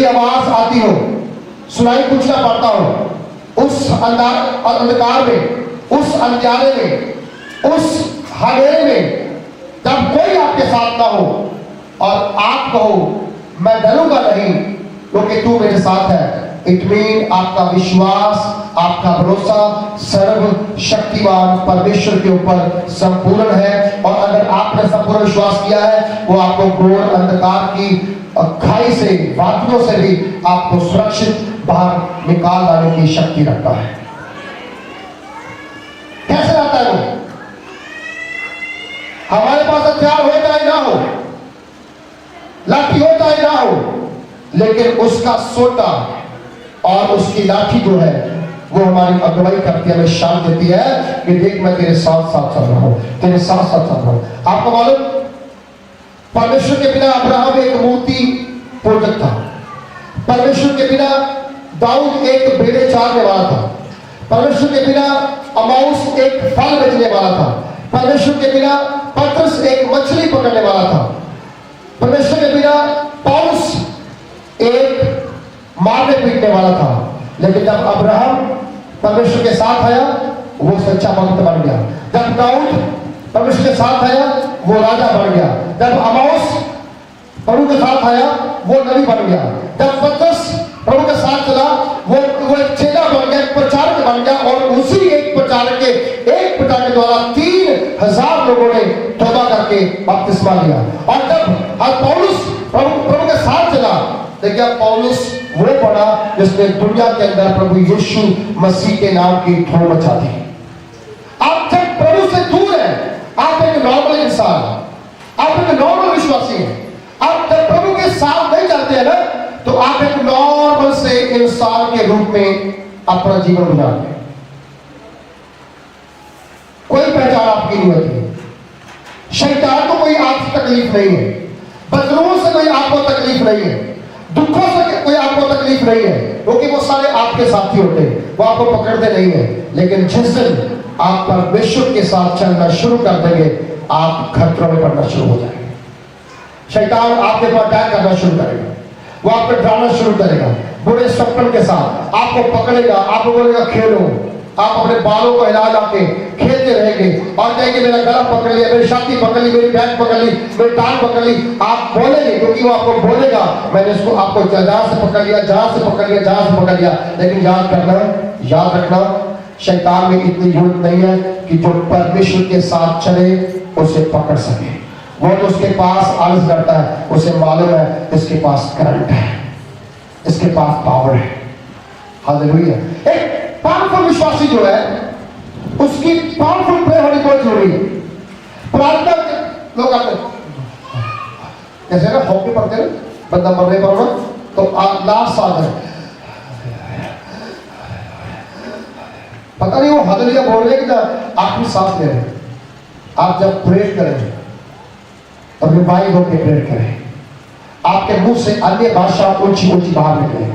आवाज आती हो, सुनाई कुछ ना पड़ता हो, उस अंधकार में, उस अंधियारे में, उस हनेरे में, जब कोई आपके साथ ना हो और आप कहो मैं डरूंगा नहीं क्योंकि तू मेरे साथ है, इट मीन आपका विश्वास, आपका भरोसा सर्व शक्तिमान परमेश्वर के ऊपर संपूर्ण है। और अगर आपने संपूर्ण विश्वास किया है, वो आपको घोर अंधकार की खाई से, वादियों से भी आपको सुरक्षित बाहर निकाल लाने की शक्ति रखता है। कैसे रहता है वो? हमारे पास हथियार हो चाहे ना हो, लाठी हो चाहे ना हो, लेकिन उसका सोटा और उसकी लाठी जो है वो हमारी अगुवाई करती है, हमें शान देती है कि देख मैं तेरे साथ साथ चल रहा हूं, तेरे साथ साथ चल रहा हूं। आपको मालूम, परमेश्वर के बिना अब्राहम एक मूर्ति पूजक था। परमेश्वर के बिना दाऊद एक भेड़े चारने वाला था। परमेश्वर के बिना अमाउस एक फल बेचने वाला था। परमेश्वर के बिना पतरस एक मछली पकड़ने वाला था। परमेश्वर के बिना पौलुस एक मारने पीटने वाला था। लेकिन जब अब्राहम परमेश्वर के साथ आया, वो सच्चा भक्त बन गया। जब दाऊद परमेश्वर के साथ आया, वो राजा बन गया। जब अमाउस प्रभु के साथ आया, वो नबी बन गया। जब पतरस प्रभु के साथ चला, वो एक चेला बन गया, एक प्रचारक बन गया। और उसी एक प्रचारक के द्वारा 3000 लोगों ने तौबा करके बपतिस्मा लिया। और जब पौलुस प्रभु के साथ चला, देखिए पौलुस वो पड़ा जिसने दुनिया के अंदर प्रभु यीशु मसीह के नाम की धूम मचा दी। आप जब प्रभु से दूर हैं, आप एक नॉर्मल इंसान, आप एक नॉर्मल विश्वासी हैं। आप जब प्रभु के साथ नहीं चलते हैं ना, तो आप एक नॉर्मल से इंसान के रूप में अपना जीवन गुजारते हैं। कोई पहचान आपकी नहीं होती। शैतान को कोई आपसे तकलीफ नहीं है, बदलुओं से कोई आपको तकलीफ नहीं है, दुखों से कोई आपको तकलीफ नहीं है, क्योंकि वो सारे आपके साथी होते हैं, वो आपको पकड़ते नहीं है। लेकिन जिस दिन आप परमेश्वर के साथ चलना शुरू कर देंगे, आप खतरों में पड़ना शुरू हो जाएंगे। शैतान आपके ऊपर अटैक करना शुरू करेगा, वो आप पे डराना शुरू करेगा, बुरे सपन के साथ आपको पकड़ेगा, आपको बोलेगा खेलो। आप अपने बालों को हिला ला के खेलते रहेंगे और कहेंगे मेरा गला पकड़ लिया, मेरी छाती पकड़ ली, मेरी बैक पकड़ ली, मेरी टांग पकड़ ली। आप बोलेंगे, क्योंकि वो आपको बोलेगा मैंने इसको आपको जहां से पकड़ लिया, जहां से पकड़ लिया, जहां से पकड़ लिया। लेकिन याद रखना, शैतान में इतनी हिम्मत नहीं है कि जो परमेश्वर के साथ चले उसे पकड़ सके। वो तो उसके पास आलस करता है, उसे मालूम है इसके पास करंट है, इसके पास पावर है। हालेलुया। एक पावरफुल विश्वासी जो है, उसकी पावरफुल प्रेयर होनी बहुत जरूरी है। प्रार्थना लोग आते जैसे ना हॉकी पढ़ते हैं, बंदा मरने पर तो लास्ट साल है, पता नहीं वो हालेलुया बोल रहे कि आखिरी सांस ले रहे। आप जब प्रेयर करें तो रिवाइव होकर प्रेयर करें। आपके मुंह से अन्य भाषा ऊंची ऊंची बाहर निकले,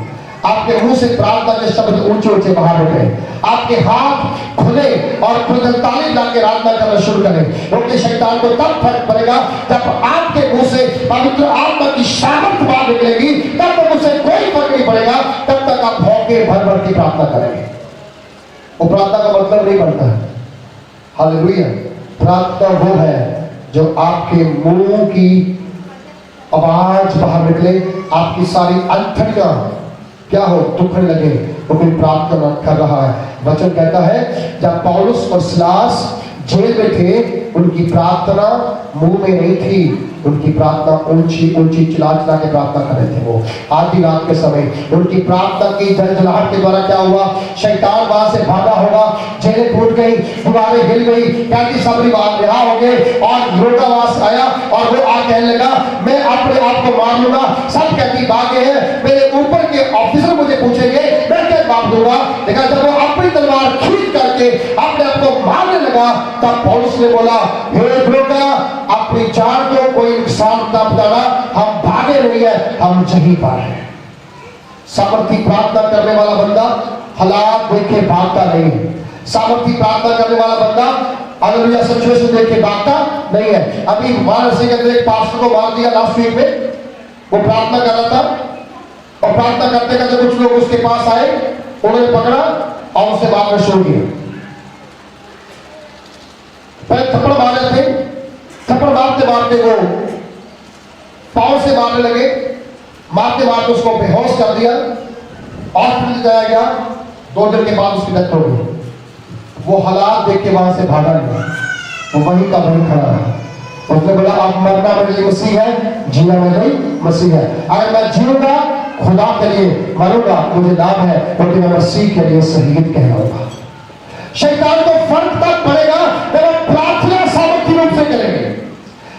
आपके मुंह से प्रार्थना के शब्द ऊंचे ऊंचे बाहर निकले, आपके हाथ खुले और ताली ला के प्रार्थना करना शुरू करें। क्योंकि शैतान को तब फर्क पड़ेगा जब आपके मुंह से पवित्र आत्मा की सामर्थ बाहर निकलेगी, तब तक उसे कोई फर्क नहीं पड़ेगा। तब तक आप भौंके भर भर की प्रार्थना करेंगे। वो प्रार्थना का मतलब नहीं बनता है। हालेलुया। प्रार्थना वो है जो आपके मुंह की आवाज बाहर निकले, आपकी सारी अंतड़ियां क्या हो, दुखने लगे, वो कोई प्रार्थना कर रहा है। वचन कहता है जब पौलुस और सिलास जेल में थे, उनकी प्रार्थना मुंह में नहीं थी, उनकी प्रार्थना ऊंची ऊंची चिल्ला चिल्ला के प्रार्थना कर रहे थे। वो आधी रात के समय उनकी प्रार्थना की जलजलाहट के द्वारा क्या हुआ, शैतान वहां से भागा होगा, जेलें टूट गई, दीवारें हिल गई, 35 परिवार रिहा हो गए और लोटावास आया और वो आ कहने लगा मैं अपने आप को मार लूंगा, सब कहती भागे हैं, मेरे ऊपर के ऑफिसर मुझे पूछेंगे मैं क्या जवाब दूंगा। देखा जब वो अपनी तलवार खींच करके अपने आप को मारने लगा, तब पौलुस ने बोला हे द्रोगा, अपनी जान को कोई नुकसान ना पहुंचाना, हम भागे नहीं है, हम जहीं पर हैं। सामर्थी प्रार्थना करने वाला बंदा हालात देख के भागता नहीं। सामर्थी प्रार्थना करने वाला बंदा हालेलुया सिचुएशन देख के भागता नहीं है। अभी वाराणसी के अंदर एक पास्टर को मार दिया लास्ट वीक में, वो प्रार्थना कर रहा था, और प्रार्थना करते करते कुछ लोग उसके पास आए, उन्होंने पकड़ा और उसे मारना शुरू किया। पहले थप्पड़ मारे थे, थप्पड़ मारते मारते वो पांव से मारने लगे, मारते मारते उसको बेहोश कर दिया, हॉस्पिटल जाया गया। 2 दिन के बाद उसकी डेथ हो गई। वो हालात देख के वहां से भागा नहीं, वो वहीं का वहीं खड़ा रहा। उसने बोला अब मरना मेरे लिए मसीह है, जीना मेरे लिए मसीह है। अगर मैं जीऊंगा खुदा के लिए, मरूंगा मुझे लाभ है, क्योंकि मैं मसीह के लिए शहीद कहलाऊंगा। शैतान को फर्क तब पड़ेगा जब हम प्रार्थना सामर्थ्य रूप से करेंगे।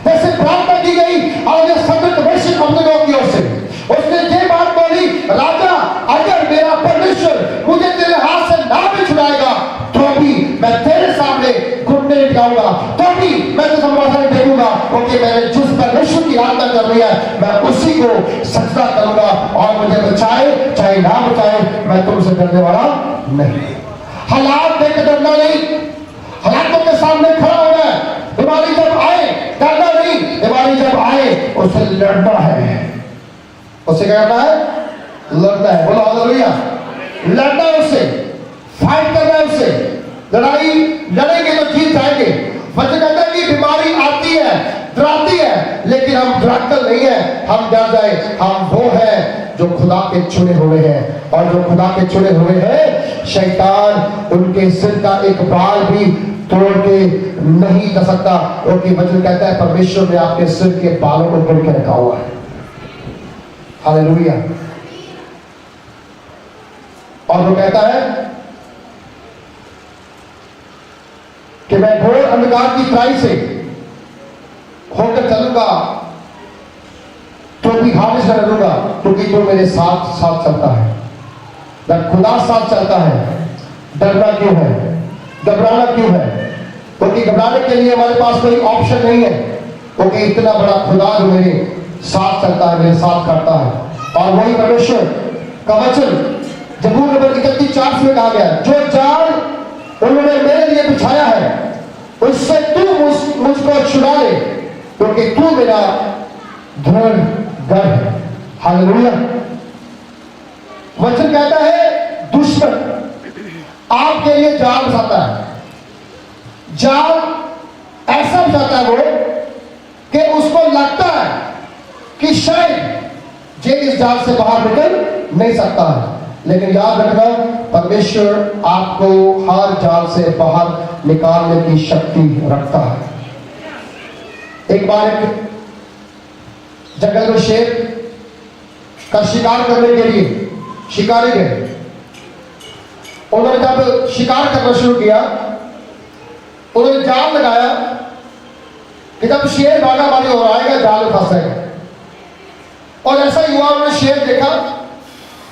जैसे प्रार्थना की गई और ये सतत वैश्य कंपनियों की ओर से उसने ये बात बोली, राजा अगर मेरा परमेश्वर मुझे तेरे हाथ से ना भी छुड़ाएगा तो भी मैं तेरे सामने घुटने टिकाऊंगा, तो भी मैं तुझे समाधान देखूंगा, क्योंकि मैंने जिस परमेश्वर की आराधना कर रही है मैं उसी को सजदा करूंगा, और मुझे बचाए चाहे ना बचाए मैं तुमसे डरने वाला नहीं। हालात देख के डरना नहीं, हालातों के सामने खड़ा होना है। बीमारी जब आए डरना नहीं, बीमारी जब आए उससे लड़ना है। उससे क्या करना है? लड़ना है। बोलो हालेलुया। लड़ना है उससे, फाइट करना है उससे। लड़ाई लड़ेंगे तो जीत जाएंगे। वचन कहता है कि बीमारी आती है, डराती है, लेकिन हम डराकर नहीं है, हम डर जाए। हम वो है जो खुदा के चुने हुए हैं, और जो खुदा के चुने हुए हैं शैतान उनके सिर का एक बाल भी तोड़ के नहीं कर सकता, क्योंकि वचन कहता है परमेश्वर ने आपके सिर के बालों को तोड़ के रखा हुआ है। हालेलुया। और वो कहता है कि मैं घोर अंधकार की तराई से होकर चलूंगा तो भी हारिस न डरूंगा, क्योंकि जो मेरे साथ साथ चलता है। जब खुदा साथ चलता है डरना क्यों है, घबराना क्यों है? क्योंकि घबराने के लिए हमारे पास कोई ऑप्शन नहीं है, क्योंकि इतना बड़ा खुदा जो मेरे साथ चलता है, मेरे साथ करता है। और वही परमेश्वर का वचन जबूर नंबर 31:4 में कहा गया, जो जाल उन्होंने मेरे लिए बिछाया है उससे तू मुझको छुड़ा ले, क्योंकि तू मेरा दृढ़ गढ़ है। हालेलुया। वचन कहता है दुश्मन आपके लिए जाल बिछाता है, जाल ऐसा बिछाता है वो कि उसको लगता है कि शायद ये इस जाल से बाहर निकल नहीं सकता है, लेकिन याद रखना परमेश्वर आपको हर जाल से बाहर निकालने की शक्ति रखता है। एक बार एक जंगल में शेर का शिकार करने के लिए शिकारी गए। उन्होंने जब शिकार करना शुरू किया उन्होंने जाल लगाया कि जब शेर भागा मारी हो आएगा जाल में फंसेगा। और ऐसा ही हुआ, उन्होंने शेर देखा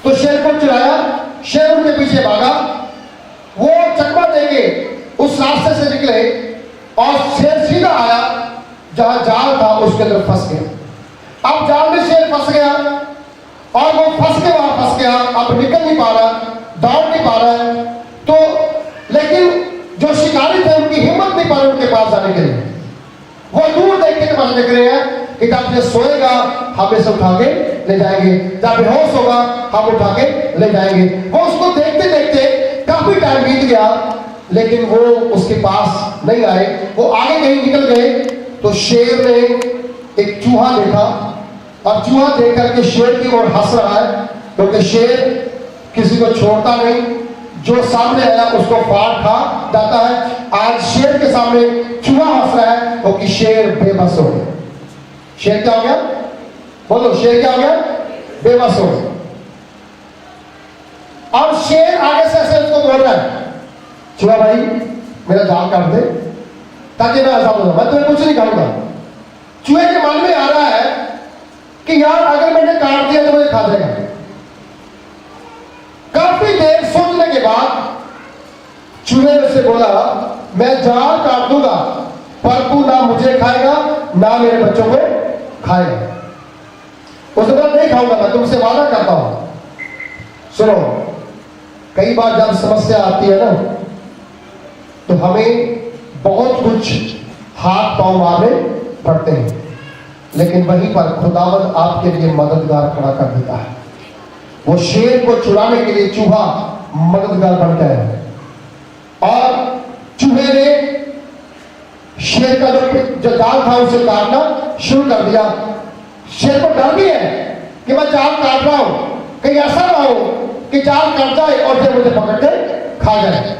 तो शेर को चिढ़ाया, शेर उनके पीछे भागा। वो चकमा देके उस रास्ते से निकले और शेर सीधा आया जहां जाल था उसके अंदर फंस गया। अब जाल में शेर फंस गया और वो फंस के वहां फंस गया, अब निकल नहीं पा रहा, दौड़ नहीं पा रहा है। तो लेकिन जो शिकारी थे उनकी हिम्मत नहीं पा रही उनके पास जाने के लिए। वो दूर देख के पास निकले हैं कि जब ये सोएगा हम इसे उठा के ले जाएंगे, जब बेहोश होगा हम उठा के ले जाएंगे। वो उसको देखते देखते काफी टाइम बीत गया, लेकिन वो उसके पास नहीं आए। वो आगे कहीं निकल गए तो शेर ने एक चूहा देखा, और चूहा देख करके शेर की ओर हंस रहा है, क्योंकि शेर किसी को छोड़ता नहीं, जो सामने आया उसको फाड़ खा जाता है। आज शेर के सामने चूहा हंस रहा है क्योंकि शेर बेबस हो गया। शेर क्या हो गया? बोलो, शेर क्या हो गया? बेबस हो गया। और शेर आगे से ऐसे उसको बोल रहा है, चूहा भाई मेरा जाल काट दे ताकि मैं आजाद हो जाऊं, मैं तुम्हें कुछ नहीं खाऊंगा। चूहे के मन में आ रहा है कि यार अगर मैंने काट दिया तो मुझे खा देगा। काफी देर सोचने के बाद चूहे से बोला, मैं जाल काट दूंगा पर तू ना मुझे खाएगा ना मेरे बच्चों को खाएगा। उसने बोला नहीं खाऊंगा, मैं तुमसे वादा करता हूं। सुनो, कई बार जब समस्या आती है ना तो हमें बहुत कुछ हाथ पांव मारने पड़ते हैं, लेकिन वहीं पर खुदावंद आपके लिए मददगार खड़ा कर देता है। वो शेर को छुड़ाने के लिए चूहा मददगार बन गया और चूहे ने शेर का जो जाल था उसे काटना शुरू कर दिया। शेर को डर भी है कि मैं जाल काट रहा हूं, कहीं ऐसा ना हो कि जाल कट जाए और फिर मुझे पकड़ के खा जाए,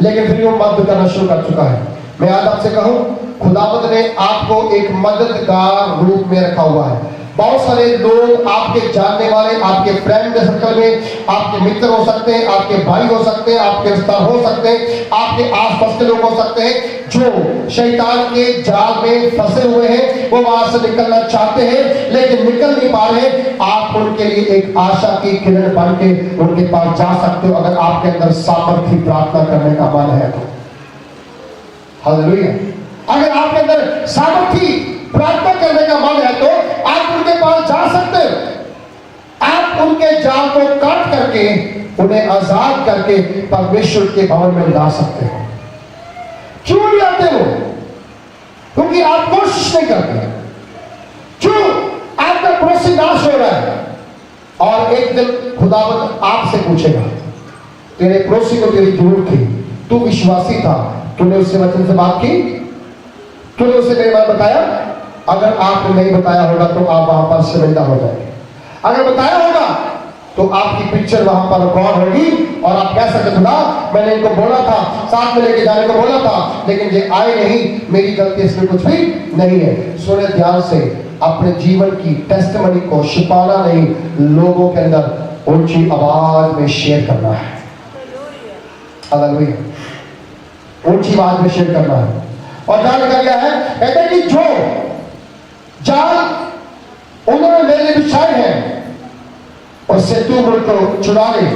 लेकिन फिर वो मदद करना शुरू कर चुका है। मैं आज आपसे कहूं, खुदावंद ने आपको एक मददगार रूप में रखा हुआ है। बहुत सारे लोग आपके जानने वाले, आपके फ्रेंड सर्कल में, आपके मित्र हो सकते हैं, आपके भाई हो सकते हैं, आपके रिश्तेदार हो सकते हैं, आपके आसपास के लोग हो सकते हैं, जो शैतान के जाल में फंसे हुए हैं। वो वहां से निकलना चाहते हैं लेकिन निकल नहीं पा रहे। आप उनके लिए एक आशा की किरण बन के उनके पास जा सकते हो, अगर आपके अंदर सामर्थ्य प्रार्थना करने का मन है तो। हालेलुया। अगर आपके अंदर सामर्थ्य प्रार्थना करने का मन है तो आप उनके पास जा सकते हो। आप उनके जाल को काट करके उन्हें आजाद करके परमेश्वर के भवन में ला सकते हो। क्यों नहीं आते हो? क्योंकि आप कोशिश नहीं करते। क्यों? आपका पड़ोसी नाश हो रहा है और एक दिन खुदावंद आपसे पूछेगा, तेरे पड़ोसी को तेरी जरूरत थी, तू विश्वासी था, तूने उससे वचन से बात की, तूने उसे मेरे बारे बताया। अगर आपने नहीं बताया होगा तो आप वहां पर शर्मिंदा हो जाएंगे। अगर बताया होगा तो आपकी पिक्चर वहां पर रिकॉर्ड होगी और आप कह सकते खुदा, मैंने इनको बोला था, साथ में लेके जाने को बोला था, लेकिन ये आए नहीं, मेरी गलती इसमें कुछ भी नहीं है। सुने ध्यान से, अपने जीवन की टेस्टिमनी को छिपाना नहीं, लोगों के अंदर ऊंची आवाज में शेयर करना है। हालेलुया। ऊंची आवाज में शेयर करना है। और जान लिखा गया है, कहते कि जो जाल उन्होंने मेरे लिए बिछाए हैं उससे तू मुझको छुड़ा ले,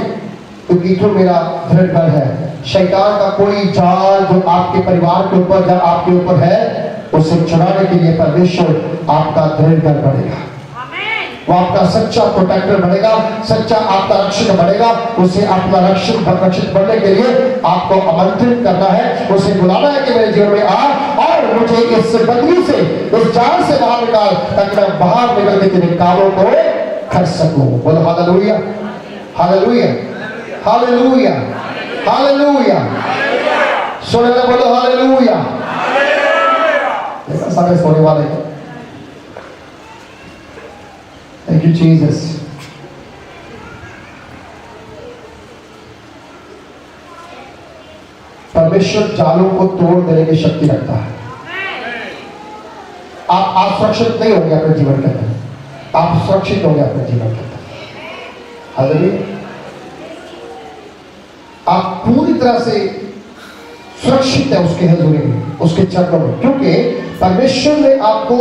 क्योंकि तू मेरा दृढ़ है। शैतान का कोई जाल जो आपके परिवार के ऊपर या आपके ऊपर है, उसे छुड़ाने के लिए परमेश्वर आपका दृढ़ बनेगा। वो आपका सच्चा प्रोटेक्टर बनेगा, सच्चा आपका रक्षक बनेगा। उसे अपना रक्षित बनने के लिए आपको आमंत्रित करना है, उसे बुलाना है कि मेरे जीवन में आ और मुझे इस बदली से, इस जाल से बाहर निकाल, ताकि मैं बाहर निकल के तेरे कामों को कर सकूं। बोलो हालेलुया, हालेलुया, हालेलुया, हालेलुया। सोने वाले बोलो हालेलुया। सारे सोने वाले हैं। Thank you, Jesus. परमेश्वर जालों को तोड़ देने की शक्ति रखता है। आप सुरक्षित नहीं होंगे अपने जीवन के अंदर, आप सुरक्षित होंगे अपने जीवन के अंदर। हालेलुया। आप पूरी तरह से सुरक्षित है उसके हजूरी में, उसके चरणों में, क्योंकि परमेश्वर ने आपको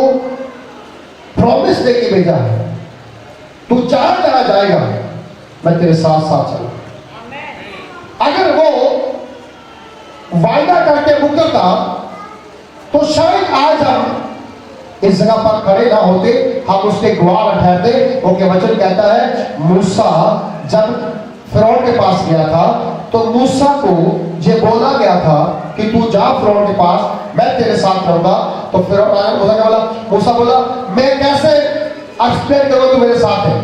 प्रॉमिस देके भेजा है, तू जहां जहां जाएगा मैं तेरे साथ साथ चलूंगा। अगर वो वायदा करके मुकरता तो शायद आज हम इस जगह पर खड़े ना होते, हम उसके गवाह न ठहरते। ओके, वचन कहता है मूसा जब फिरौन के पास गया था तो मूसा को ये बोला गया था कि तू जा फिरौन के पास, मैं तेरे साथ रहूंगा। तो फिरौन आया, मूसा क्या बोला? मूसा बोला, मैं कैसे एक्सप्लेन करो तू मेरे साथ है,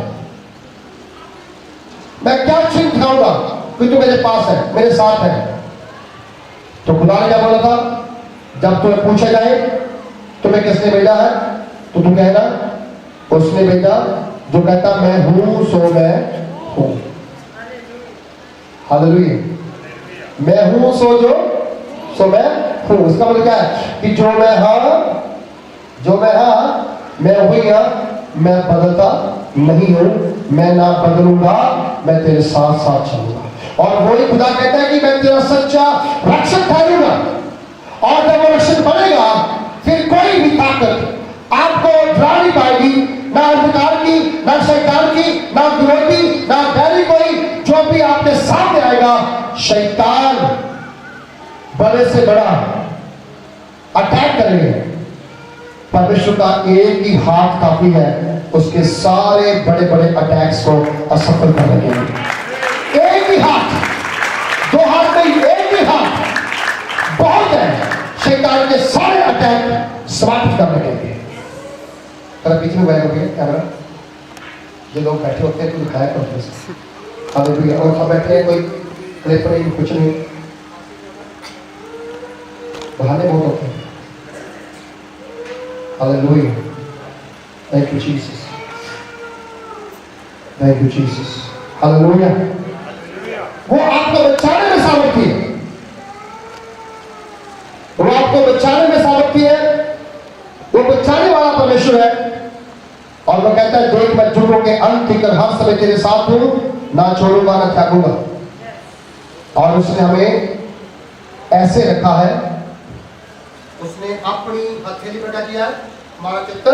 मैं क्या चिन्ह दिखाऊंगा कि तू मेरे पास है, मेरे साथ है। तो खुदा ने क्या बोला था? जब तुम्हें पूछा जाए तुम्हें किसने भेजा है तो तू कहना उसने भेजा जो कहता मैं हूं सो मैं हूं। हालेलुया। मैं हूं सो मैं हूं। इसका मतलब क्या है कि जो मैं मैं हुई हां, मैं बदलता नहीं हूं, मैं ना बदलूंगा, मैं तेरे साथ साथ चलूंगा। और वही खुदा कहता है कि मैं तेरा सच्चा रक्षक ठहरूंगा। और जब वो रक्षक बनेगा फिर कोई भी ताकत आपको डरा नहीं पाएगी, ना अंधकार की, ना शैतान की, ना विरोधी, ना बैरी कोई। जो भी आपके सामने आएगा, शैतान बड़े से बड़ा अटैक करेंगे, परमेश्वर का एक ही हाथ काफी है उसके सारे बड़े बड़े अटैक्स को असफल करने के लिए। एक ही हाथ, दो हाथ नहीं, एक ही हाथ बहुत है शैतान के सारे अटैक समाप्त करने के लिए। पीछे में बैठ गया कैमरा। जो लोग बैठे होते हैं तो दिखाया करते हैं। हालेलुया। और सब बैठे हैं, कोई क्लिप नहीं, कुछ नहीं, बहाने बहुत होते हैं। Hallelujah. Thank you Jesus, thank you Jesus. Hallelujah. वो आपको बचाने में सामर्थ्य है, वो आपको बचाने में सामर्थ्य है, वो बचाने वाला परमेश्वर है। और वो कहता है देख मैं जुगों के अंत तक हर समय तेरे साथ हूं, ना छोड़ूंगा ना त्यागूंगा। और उसने हमें ऐसे रखा है, उसने अपनी हथेली पर क्या किया है, हमारा चित्र,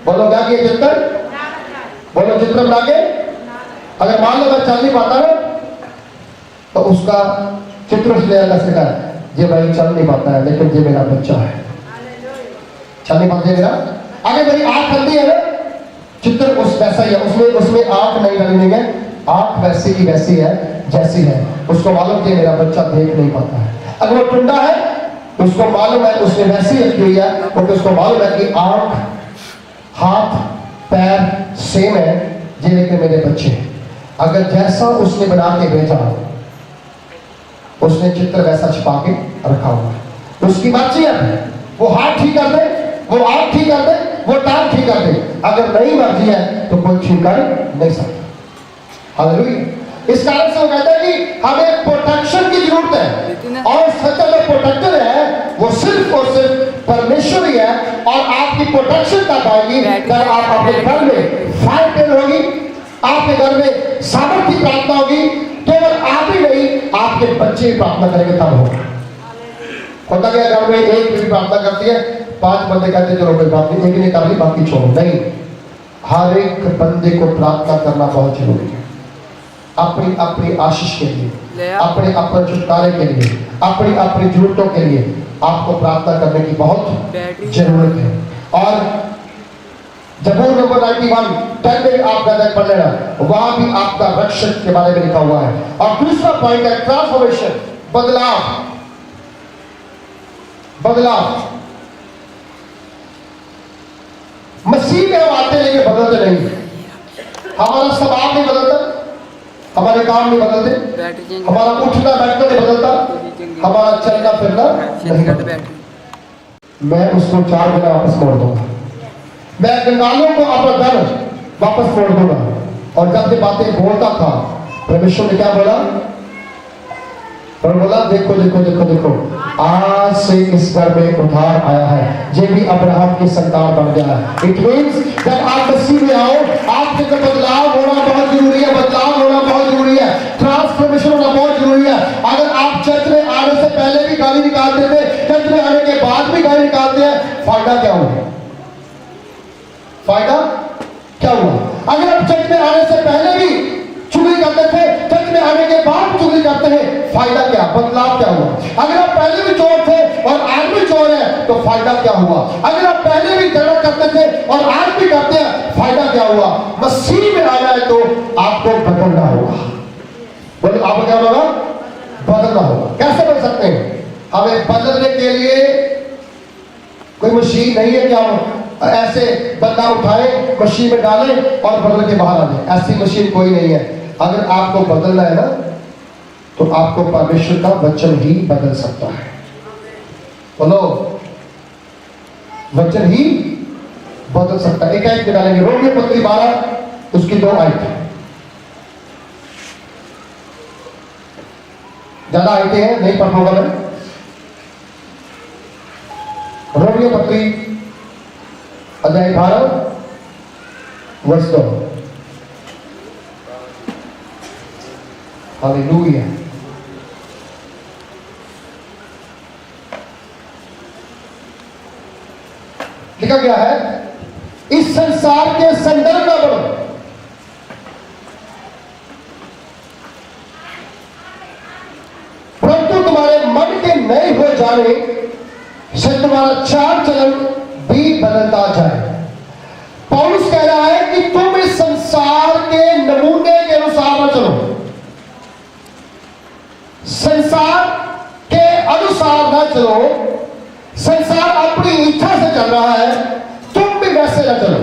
बोलो क्या किया, चित्र, बोलो चित्र बना के। अगर मान लो मैं चल नहीं पाता ना, तो उसका चित्र उसने अलग से कहा ये भाई चल नहीं पाता है, लेकिन ये मेरा बच्चा है, चल नहीं पाते मेरा। अगर मेरी आंख अंधी है ना, चित्र उस वैसा ही है, उसमें आंख नहीं डाली है, आंख वैसी की वैसी है जैसी है। उसको मालूम कि मेरा बच्चा देख नहीं पाता है। अगर वो टुंडा है तो उसको मालूम है, उसने वैसी रखी हुई है क्योंकि उसको मालूम है कि आंख हाथ पैर सेम है, ये लेके मेरे बच्चे। अगर जैसा उसने बना के भेजा, उसने चित्र वैसा छिपा के रखा हुआ। उसकी मर्जी है, वो हाथ ठीक कर दे, वो आंख ठीक कर दे, वो टांग ठीक कर दे। अगर नहीं मर्जी है तो कोई ठीक कर नहीं सकता। हालेलुया। इस कारण से वो कहता है कि हमें प्रोटेक्शन की जरूरत है, और सच्चा जो प्रोटेक्टर है वो सिर्फ और सिर्फ परमेश्वर ही है। और आपकी प्रोटेक्शन तब आएगी जब आप अपने घर में फायर होगी, आपके घर में सामर्थ्य प्रार्थना होगी। केवल आप ही नहीं, आपके बच्चे प्रार्थना करेंगे तब होगा। होता क्या घर में एक भी प्रार्थना करती है, 5 बंदे कहते चलो कोई बात नहीं, एक ने कर ली बाकी छोड़ो। नहीं, हर एक बंदे को प्रार्थना करना बहुत जरूरी है, अपनी अपनी आशीष के लिए, अपने अपने छुटकारे के लिए, अपनी अपनी जरूरतों के लिए आपको प्रार्थना करने की बहुत जरूरत है। और जबूर नंबर 91 10 में आप पढ़ लेना, वहां भी आपका रक्षक के बारे में लिखा हुआ है। और दूसरा पॉइंट है ट्रांसफॉर्मेशन, बदलाव। बदलाव मसीह में हम आते लेकिन बदलते नहीं। हमारा स्वभाव नहीं बदलता, हमारे काम नहीं बदलते, हमारा उठना बैठना नहीं बदलता, हमारा चलना फिरना नहीं बदलता। मैं उसको 4 गुना वापस मोड़ दूंगा, मैं कंगालों को अपना धन वापस मोड़ दूंगा। और जब ये बातें बोलता था, परमेश्वर ने क्या बोला, और बोला देखो देखो देखो देखो, आज से इस घर में उद्धार आया है, ये भी अब्राहम की संतान बन गया है। इट मींस जब आप मसीह में आओ, आपके अंदर बदलाव होना बहुत जरूरी है, बदलाव होना बहुत जरूरी है, ट्रांसफॉर्मेशन होना बहुत जरूरी है। अगर आप चर्च में आने से पहले भी गाली निकालते थे, चर्च में आने के बाद भी गाली निकालते हैं, फायदा क्या हुआ? फायदा क्या हुआ? अगर आप चर्च में आने से पहले भी चुगली करते थे, चर्च में आने के बाद चुगली करते हैं, फायदा क्या? बदलाव क्या हुआ? अगर आप पहले भी चोर थे और आज भी चोर है तो फायदा क्या हुआ? अगर आप पहले भी झगड़ा करते थे और आज भी करते हैं, फायदा क्या हुआ? मसीह में आना है तो आपको बदलना होगा। बोलो आपको क्या होगा? बदलना होगा। कैसे बदल सकते हैं? हमें बदलने के लिए कोई मशीन नहीं है कि हम ऐसे बंदा उठाए, मशीन में डाले और बदल के बाहर आ जाए। ऐसी मशीन कोई नहीं है। अगर आपको बदलना है ना, तो आपको परमेश्वर का वचन ही बदल सकता है। बोलो, वचन ही बदल सकता है। एक आयत निकालेंगे, रोमियो पत्री 12 उसकी 2 आयत। ज्यादा आयतें हैं, नहीं पढ़ पाऊंगा मैं। रोमियो पत्री अध्याय 12 वर्ष 2। हालेलुया। लिखा गया है, इस संसार के संदर्भ में बढ़ो, परंतु तुम्हारे मन के नए हो जाने से तुम्हारा चाल चलन भी बदलता जाए। पौलुस कह रहा है कि तुम इस संसार के नमूने के अनुसार न चलो, संसार के अनुसार न चलो। संसार अपनी इच्छा से चल रहा है, तुम भी वैसे न चलो।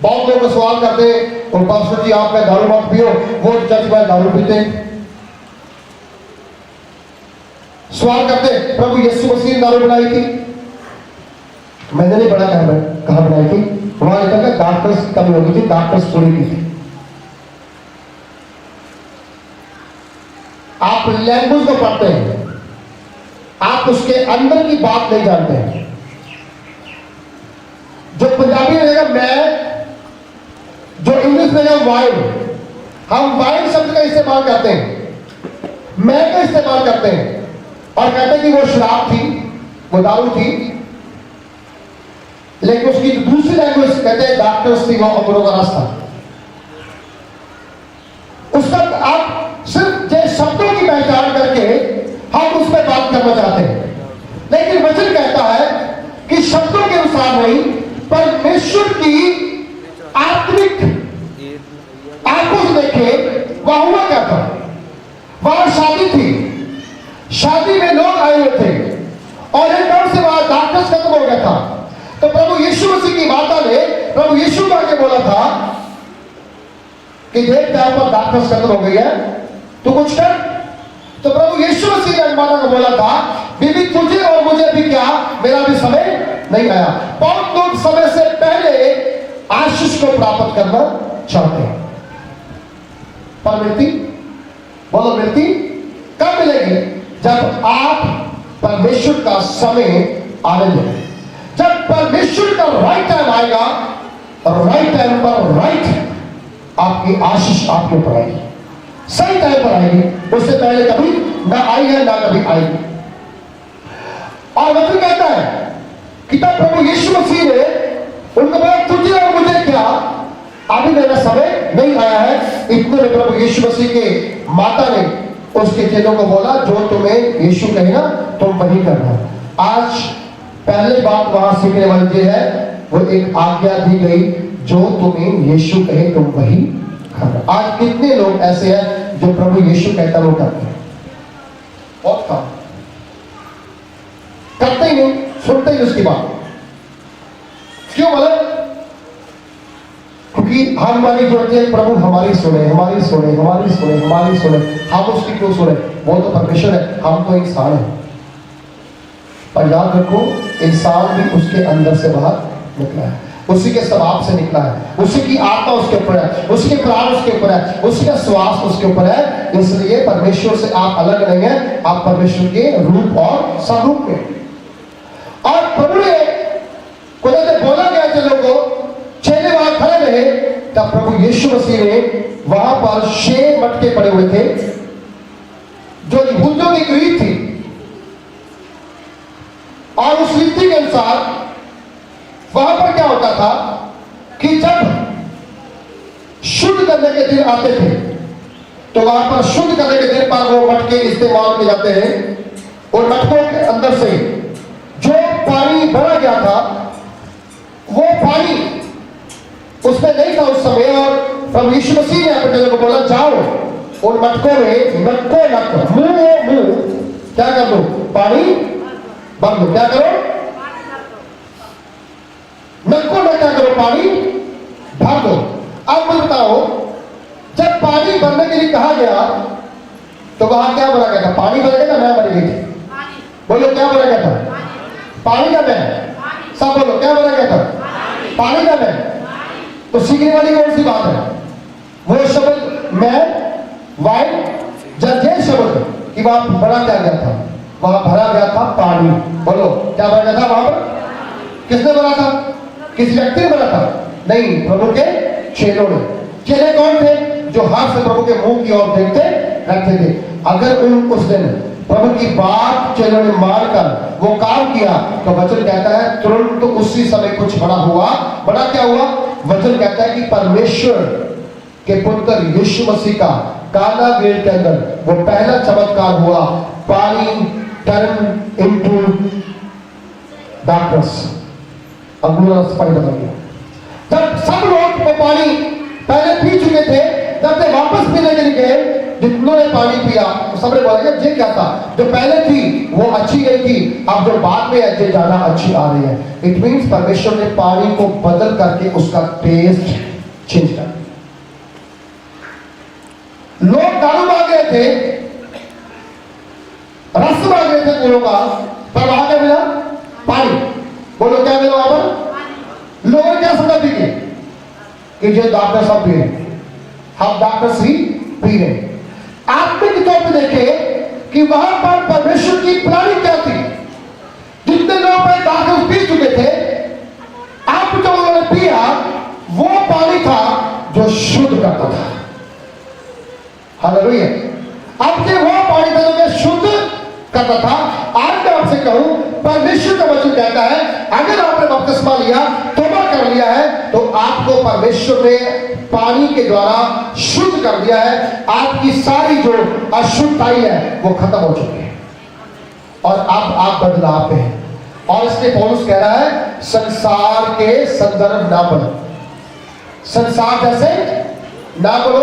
बहुत लोग सवाल करते हैं, और पास्टर जी आप क्या दारू मत पियो, वो चर्च में दारू पीते हैं। सवाल करते हैं, प्रभु यीशु मसीह ने दारू बनाई थी? मैंने नहीं पढ़ा कहां बनाई थी। वहां लिखा है डॉक्टर्स की कमी होगी थी, डॉक्टर्स पूरी की थी। आप लैंग्वेज को पढ़ते हैं, आप उसके अंदर की बात नहीं जानते हैं। जो पंजाबी रहेगा मैं, जो इंग्लिश रहेगा वाइन, हम वाइन शब्द का इस्तेमाल करते हैं, मैं का इस्तेमाल करते हैं और कहते हैं कि वो शराब थी, वो दारू थी। लेकिन उसकी दूसरी लैंग्वेज कहते हैं डॉक्टर्स थी, वो अमरों का रास्ता। उसका आप सिर्फ जे शब्दों की पहचान करके हम उस पर बात करना चाहते हैं, लेकिन वचन कहता है कि शब्दों के अनुसार नहीं, परमेश्वर की आत्मिक आंखों से देखे वह हुआ क्या था। वहां शादी थी, शादी में लोग आए हुए थे और एकदम से वहां डॉक्टर्स खत्म हो गया था। तो प्रभु यीशु मसीह की माता ने प्रभु यीशु को आके बोला था कि देख तेरे पर डॉक्टर्स खत्म हो गई है, तू कुछ कर। तो प्रभु यीशु मसीह ने माता को बोला था, बीबी तुझे और मुझे भी क्या, मेरा भी समय नहीं आया। बहुत लोग समय से पहले आशीष को प्राप्त करना चाहते हैं, पर मिलती, बोलो मिलती कब मिलेगी? जब आप परमेश्वर का समय आने दें। जब परमेश्वर का राइट टाइम आएगा, राइट टाइम पर राइट आपकी आशीष आपके ऊपर आएगी, सही टाइम पर आएगी, उससे पहले कभी ना आई है ना कभी आएगी। और वचन कहता है कि तब प्रभु यीशु मसीह ने उनको बोला, तुझे और मुझे क्या, अभी मेरा समय नहीं आया है। इतने में प्रभु यीशु मसीह के माता ने उसके चेलों को बोला, जो तुम्हें यीशु कहे ना तुम वही करना। आज पहली बात वहां सीखने वाली ये है, वो एक आज्ञा दी गई, जो तुम्हें यीशु कहे तुम वही करना। आज कितने लोग ऐसे हैं जो प्रभु यीशु कहता वो करते हैं, बहुत कम, करते ही नहीं, सुनते ही उसकी बात। क्यों बोले? क्योंकि हमारी जो होती है, प्रभु हमारी सुने, हमारी सुने, हमारी सुने, हमारी सुने। हम उसकी क्यों सुने? वो तो परमेश्वर है, हम तो इंसान है। पर याद रखो, इंसान भी उसके अंदर से बाहर निकला है, उसी के स्वभाव से निकला है, उसी की आत्मा उसके ऊपर है, उसी के प्राण उसके ऊपर है, उसी का श्वास उसके ऊपर है। इसलिए परमेश्वर से आप अलग नहीं है, आप परमेश्वर के रूप और स्वरूप में। और प्रभु ने को बोला गया चलो को, चेले वहां खड़े रहे, तब प्रभु यीशु मसीह ने वहां पर 6 मटके पड़े हुए थे, जो यहूदियों की रीत थी। और उस रीति के अनुसार वहां पर क्या होता था कि जब शुद्ध करने के दिन आते थे, तो वहां पर शुद्ध करने के दिन पर वो मटके इस्तेमाल किए जाते हैं। और मटकों के अंदर से जो पानी भरा गया था, वो पानी उसमें नहीं था उस समय। और प्रभु यीशु मसीह ने अपने चेलों को बोला, जाओ उन मटकों में नक्को नक मुंह क्या कर दो, पानी भर दो। क्या करो? नक्को नक क्या करो, पानी भर दो। अब मुझे बताओ, जब पानी भरने के लिए कहा गया तो वहां क्या भरा गया था? पानी भरा गया था, मैं भरी गई थी? बोलो क्या भरा गया था? पानी का मैं, सब बोलो क्या भरा गया था? पानी का मैं। तो सीखने वाली कौन सी बात है? वो शब्द मैं, वाइन, जब ये शब्द कि वहां भरा क्या गया था? वहां भरा गया था पानी। बोलो क्या भरा गया था वहां पर? किसने भरा था? किस व्यक्ति ने भरा था? नहीं, प्रभु के चेलों ने। चेले कौन थे? जो हाथ से प्रभु के मुंह की ओर देखते रहते थे। अगर उस दिन प्रभु की बात चेलों ने मानकर वो काम किया, तो वचन कहता है तुरंत तो उसी समय कुछ बड़ा हुआ। बड़ा क्या हुआ? वचन कहता है कि परमेश्वर के पुत्र यीशु मसीह का काना गेट के अंदर वो पहला चमत्कार हुआ, पानी टर्न इनटू डार्कनेस, अंगूर पानी बदल गया। जब सब लोग वो पानी पहले पी चुके थे, जब वे वापस पीने के लिए गए जितनों ने पानी पिया सबने बोला ये क्या था, जो पहले थी वो अच्छी नहीं थी, अब जो बाद में है ये ज्यादा अच्छी आ रही है। इट मीन्स परमेश्वर ने पानी को बदल करके उसका टेस्ट चेंज कर दिया। लोग दारू मांग रहे थे, रस मांग रहे थे कुओं का, पर वहां क्या मिला? पानी। बोलो क्या मिला वहां पर? लोगों ने क्या समझा पी के कि जो डॉक्टर सब पी रहे, हम डॉक्टर ही पी रहे। आत्मिक तौर पर देखें कि वहां पर परमेश्वर की प्लानिंग क्या थी। जितने लोग पहले डॉक्टर पी चुके थे, अब जो उन्होंने पिया वो पानी था जो शुद्ध करता था। हालेलुया। अब से वो पानी था जो मैं शुद्ध करता था। आज मैं आपसे कहूं, परमेश्वर का वचन कहता है अगर आपने बपतिस्मा लिया, तौबा कर लिया है, तो आपको परमेश्वर ने पानी के द्वारा शुद्ध कर दिया है। आपकी सारी जो अशुद्धताई है वो खत्म हो चुकी है और अब आप बदलाव पे हैं। और इसलिए पौलुस कह रहा है संसार के संदर्भ ना बनो, संसार जैसे ना बोलो,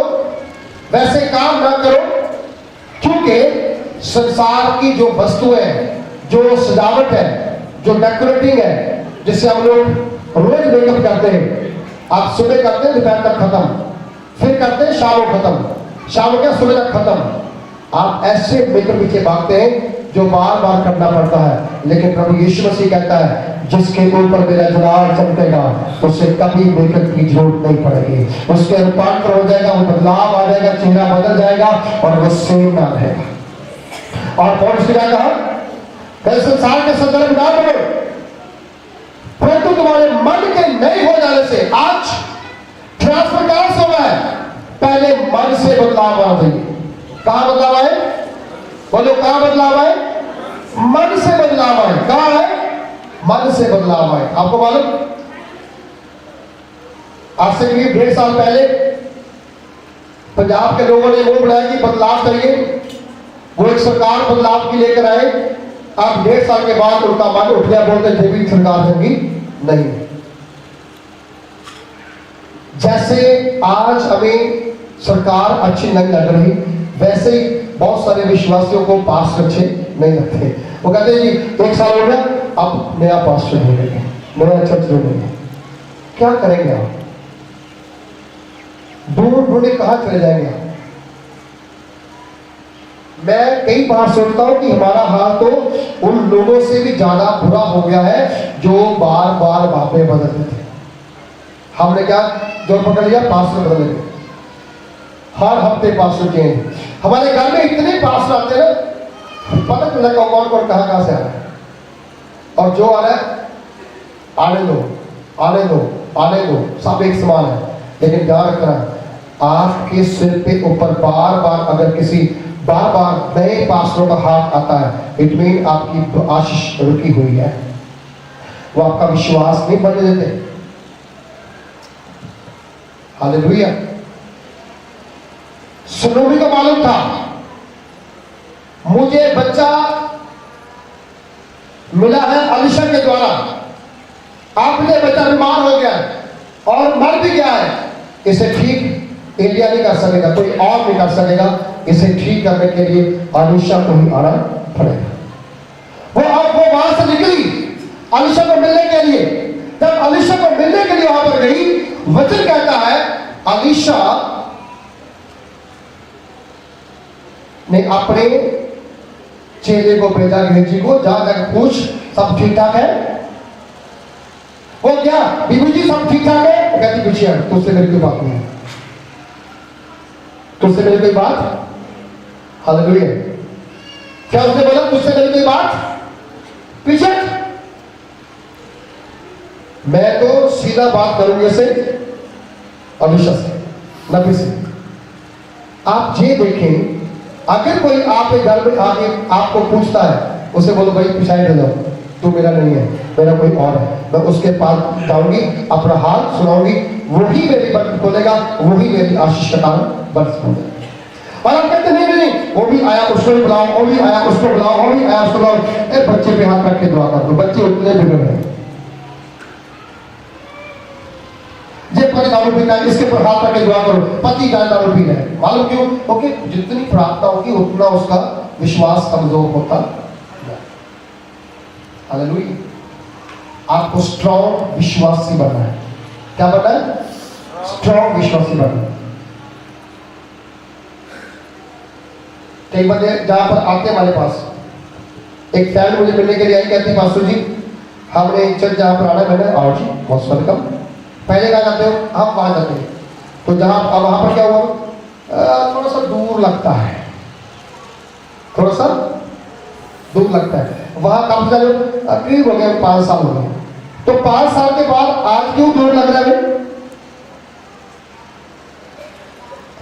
वैसे काम ना करो, क्योंकि संसार की जो वस्तुएं, जो सजावट है, जो डेकोरेटिंग है, जिससे हम लोग रोज मेकअप करते हैं, आप सुबह करते हैं दोपहर तक खत्म, फिर करते हैं शाम को खत्म, शाम को क्या सुबह तक खत्म। आप ऐसे मेकअप पीछे भागते हैं जो बार बार करना पड़ता है। लेकिन प्रभु यीशु मसीह कहता है जिसके ऊपर मेरा जलाल चमकेगा उससे कभी मेकअप की जरूरत नहीं पड़ेगी, उसके रूपांतर हो जाएगा, वो बदलाव आ जाएगा, चेहरा बदल जाएगा और वो सेम ना रहेगा। और पौलुस ने क्या कहा? कल संसार के संदर्भ ना बनो, परंतु तुम्हारे मन के नए हो जाने से, आज ट्रांसफर कहां से हुआ है? पहले मन से बदलाव आना चाहिए। कहां बदलाव आए? बोलो कहां बदलाव आए? मन से बदलाव आए। कहां है? मन से बदलाव आए। आपको मालूम, आज से भी 1.5 साल पहले पंजाब के लोगों ने वो बनाया कि बदलाव चाहिए, वो एक सरकार बदलाव की लेकर आए। अब 1.5 साल के बाद उनका मन उठ गया, बोलते ये भी सरकार चंगी नहीं। जैसे आज हमें सरकार अच्छी नहीं लग रही, वैसे ही बहुत सारे विश्वासियों को पास्टर अच्छे नहीं लगते। वो कहते हैं जी 1 साल हो गया, अब नया पास्टर ढूंढेंगे, नया चर्च ढूंढेंगे। क्या करेंगे आप? ढूंढ ढूंढे कहां चले जाएंगे आप? मैं कई बार सोचता हूं कि हमारा हाल तो उन लोगों से भी ज्यादा बुरा हो गया है जो बार बार बातें बदलते थे। हमने क्या जो पकड़ लिया, पास्टर बदल गए, हर हफ्ते पास्टर चेंज। हमारे घर में इतने पास्टर आते हैं ना, पता नहीं लगा कौन कौन कहां से आ रहा है, और जो आ रहा है आने दो आने दो आने दो, सब एक समान है। लेकिन ध्यान रखना, आपके सिर पे ऊपर बार बार अगर किसी बार बार नए पास्टरों का हाथ आता है, इट मीन आपकी आशीष रुकी हुई है, वो आपका विश्वास नहीं बनने देते। हालेलुया। सलोमी को मालूम था मुझे बच्चा मिला है अलीशा के द्वारा, आपने बच्चा बीमार हो गया और मर भी गया है, इसे ठीक एलिया नहीं कर सकेगा, कोई और नहीं कर सकेगा, इसे ठीक करने के लिए अलीशा को ही आना पड़ेगा। वो वहां से निकली अलीशा को मिलने के लिए। जब अलीशा को मिलने के लिए वहां पर गई, वचन कहता है अलीशा ने अपने चेले को भेजा, गेहजी को, जा जाकर पूछ सब ठीक ठाक है। वो क्या बीबी जी सब ठीक ठाक है? वो कहती पूछिए, तुझसे मेरी कोई बात नहीं है, तुझसे मेरी कोई बात। हालेलुया। क्या उसने बोला तुझसे मेरी कोई बात? पीछे मैं तो सीधा बात करूंगी से अलीशा से, नबी से। आप ये देखें, अगर कोई आपके घर में आके आपको पूछता है, उसे बोलो भाई पिछाई दे जाओ, तू मेरा नहीं है, मेरा कोई और है। मैं उसके पास जाऊंगी, अपना हाथ सुनाऊंगी, वही मेरी बरकत खोलेगा, वही मेरी आशीष का कारण बरस खोलेगा। और आप कहते नहीं नहीं वो भी आया उसको भी बुलाओ, वो भी आया उसको बुलाओ, वो भी आया उसको बुलाओ। बच्चे पे हाथ रख के दुआ कर दो, बच्चे उतने बिगड़ रहे। ये पति दारू पीता है, इसके ऊपर हाथ रख के दुआ करो, पति जाए दारू पी रहे हैं। मालूम क्यों? क्योंकि जितनी प्रार्थना होगी उतना उसका विश्वास कमजोर होता है। हालेलुया। आपको स्ट्रॉन्ग विश्वासी बनना है। क्या बनना है? स्ट्रॉन्ग विश्वासी बनना है। कई बंदे जहां पर आते हमारे पास, एक फ्रेंड मुझे मिलने के लिए आई, कहती पास्टर जी हमने चर्च जहाँ पर आना है, मैंने आओ जी मोस्ट वेलकम। पहले कहाँ जाते हो? हम वहाँ जाते हैं। तो जहाँ अब वहाँ पर क्या हुआ, थोड़ा सा दूर लगता है, थोड़ा सा दूर लगता है। वहाँ कब से करीब हो गया, 5 साल हो गए। तो 5 साल के बाद आज क्यों दूर लग रहा है?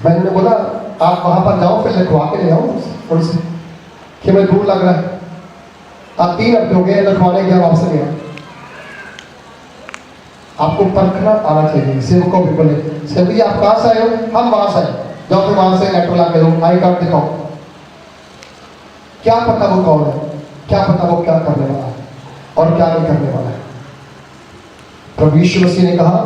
मैंने बोला आप वहाँ पर जाओ, फिर लिखवा के ले आओ उनसे कि मैं दूर लग रहा है। आप 3 हफ्ते हो गए लिखवाने गया, वापस गया। आपको परखना आना चाहिए। सेवकों भी बोले, सेवक जी आप कहाँ से आए हो? हम वहां से आए। जाओ फिर वहां से लेटर ला के दो, आई कार्ड दिखाओ। क्या पता वो कौन है, क्या पता वो क्या करने वाला है और क्या नहीं करने वाला है। प्रभु यीशु मसीह ने कहा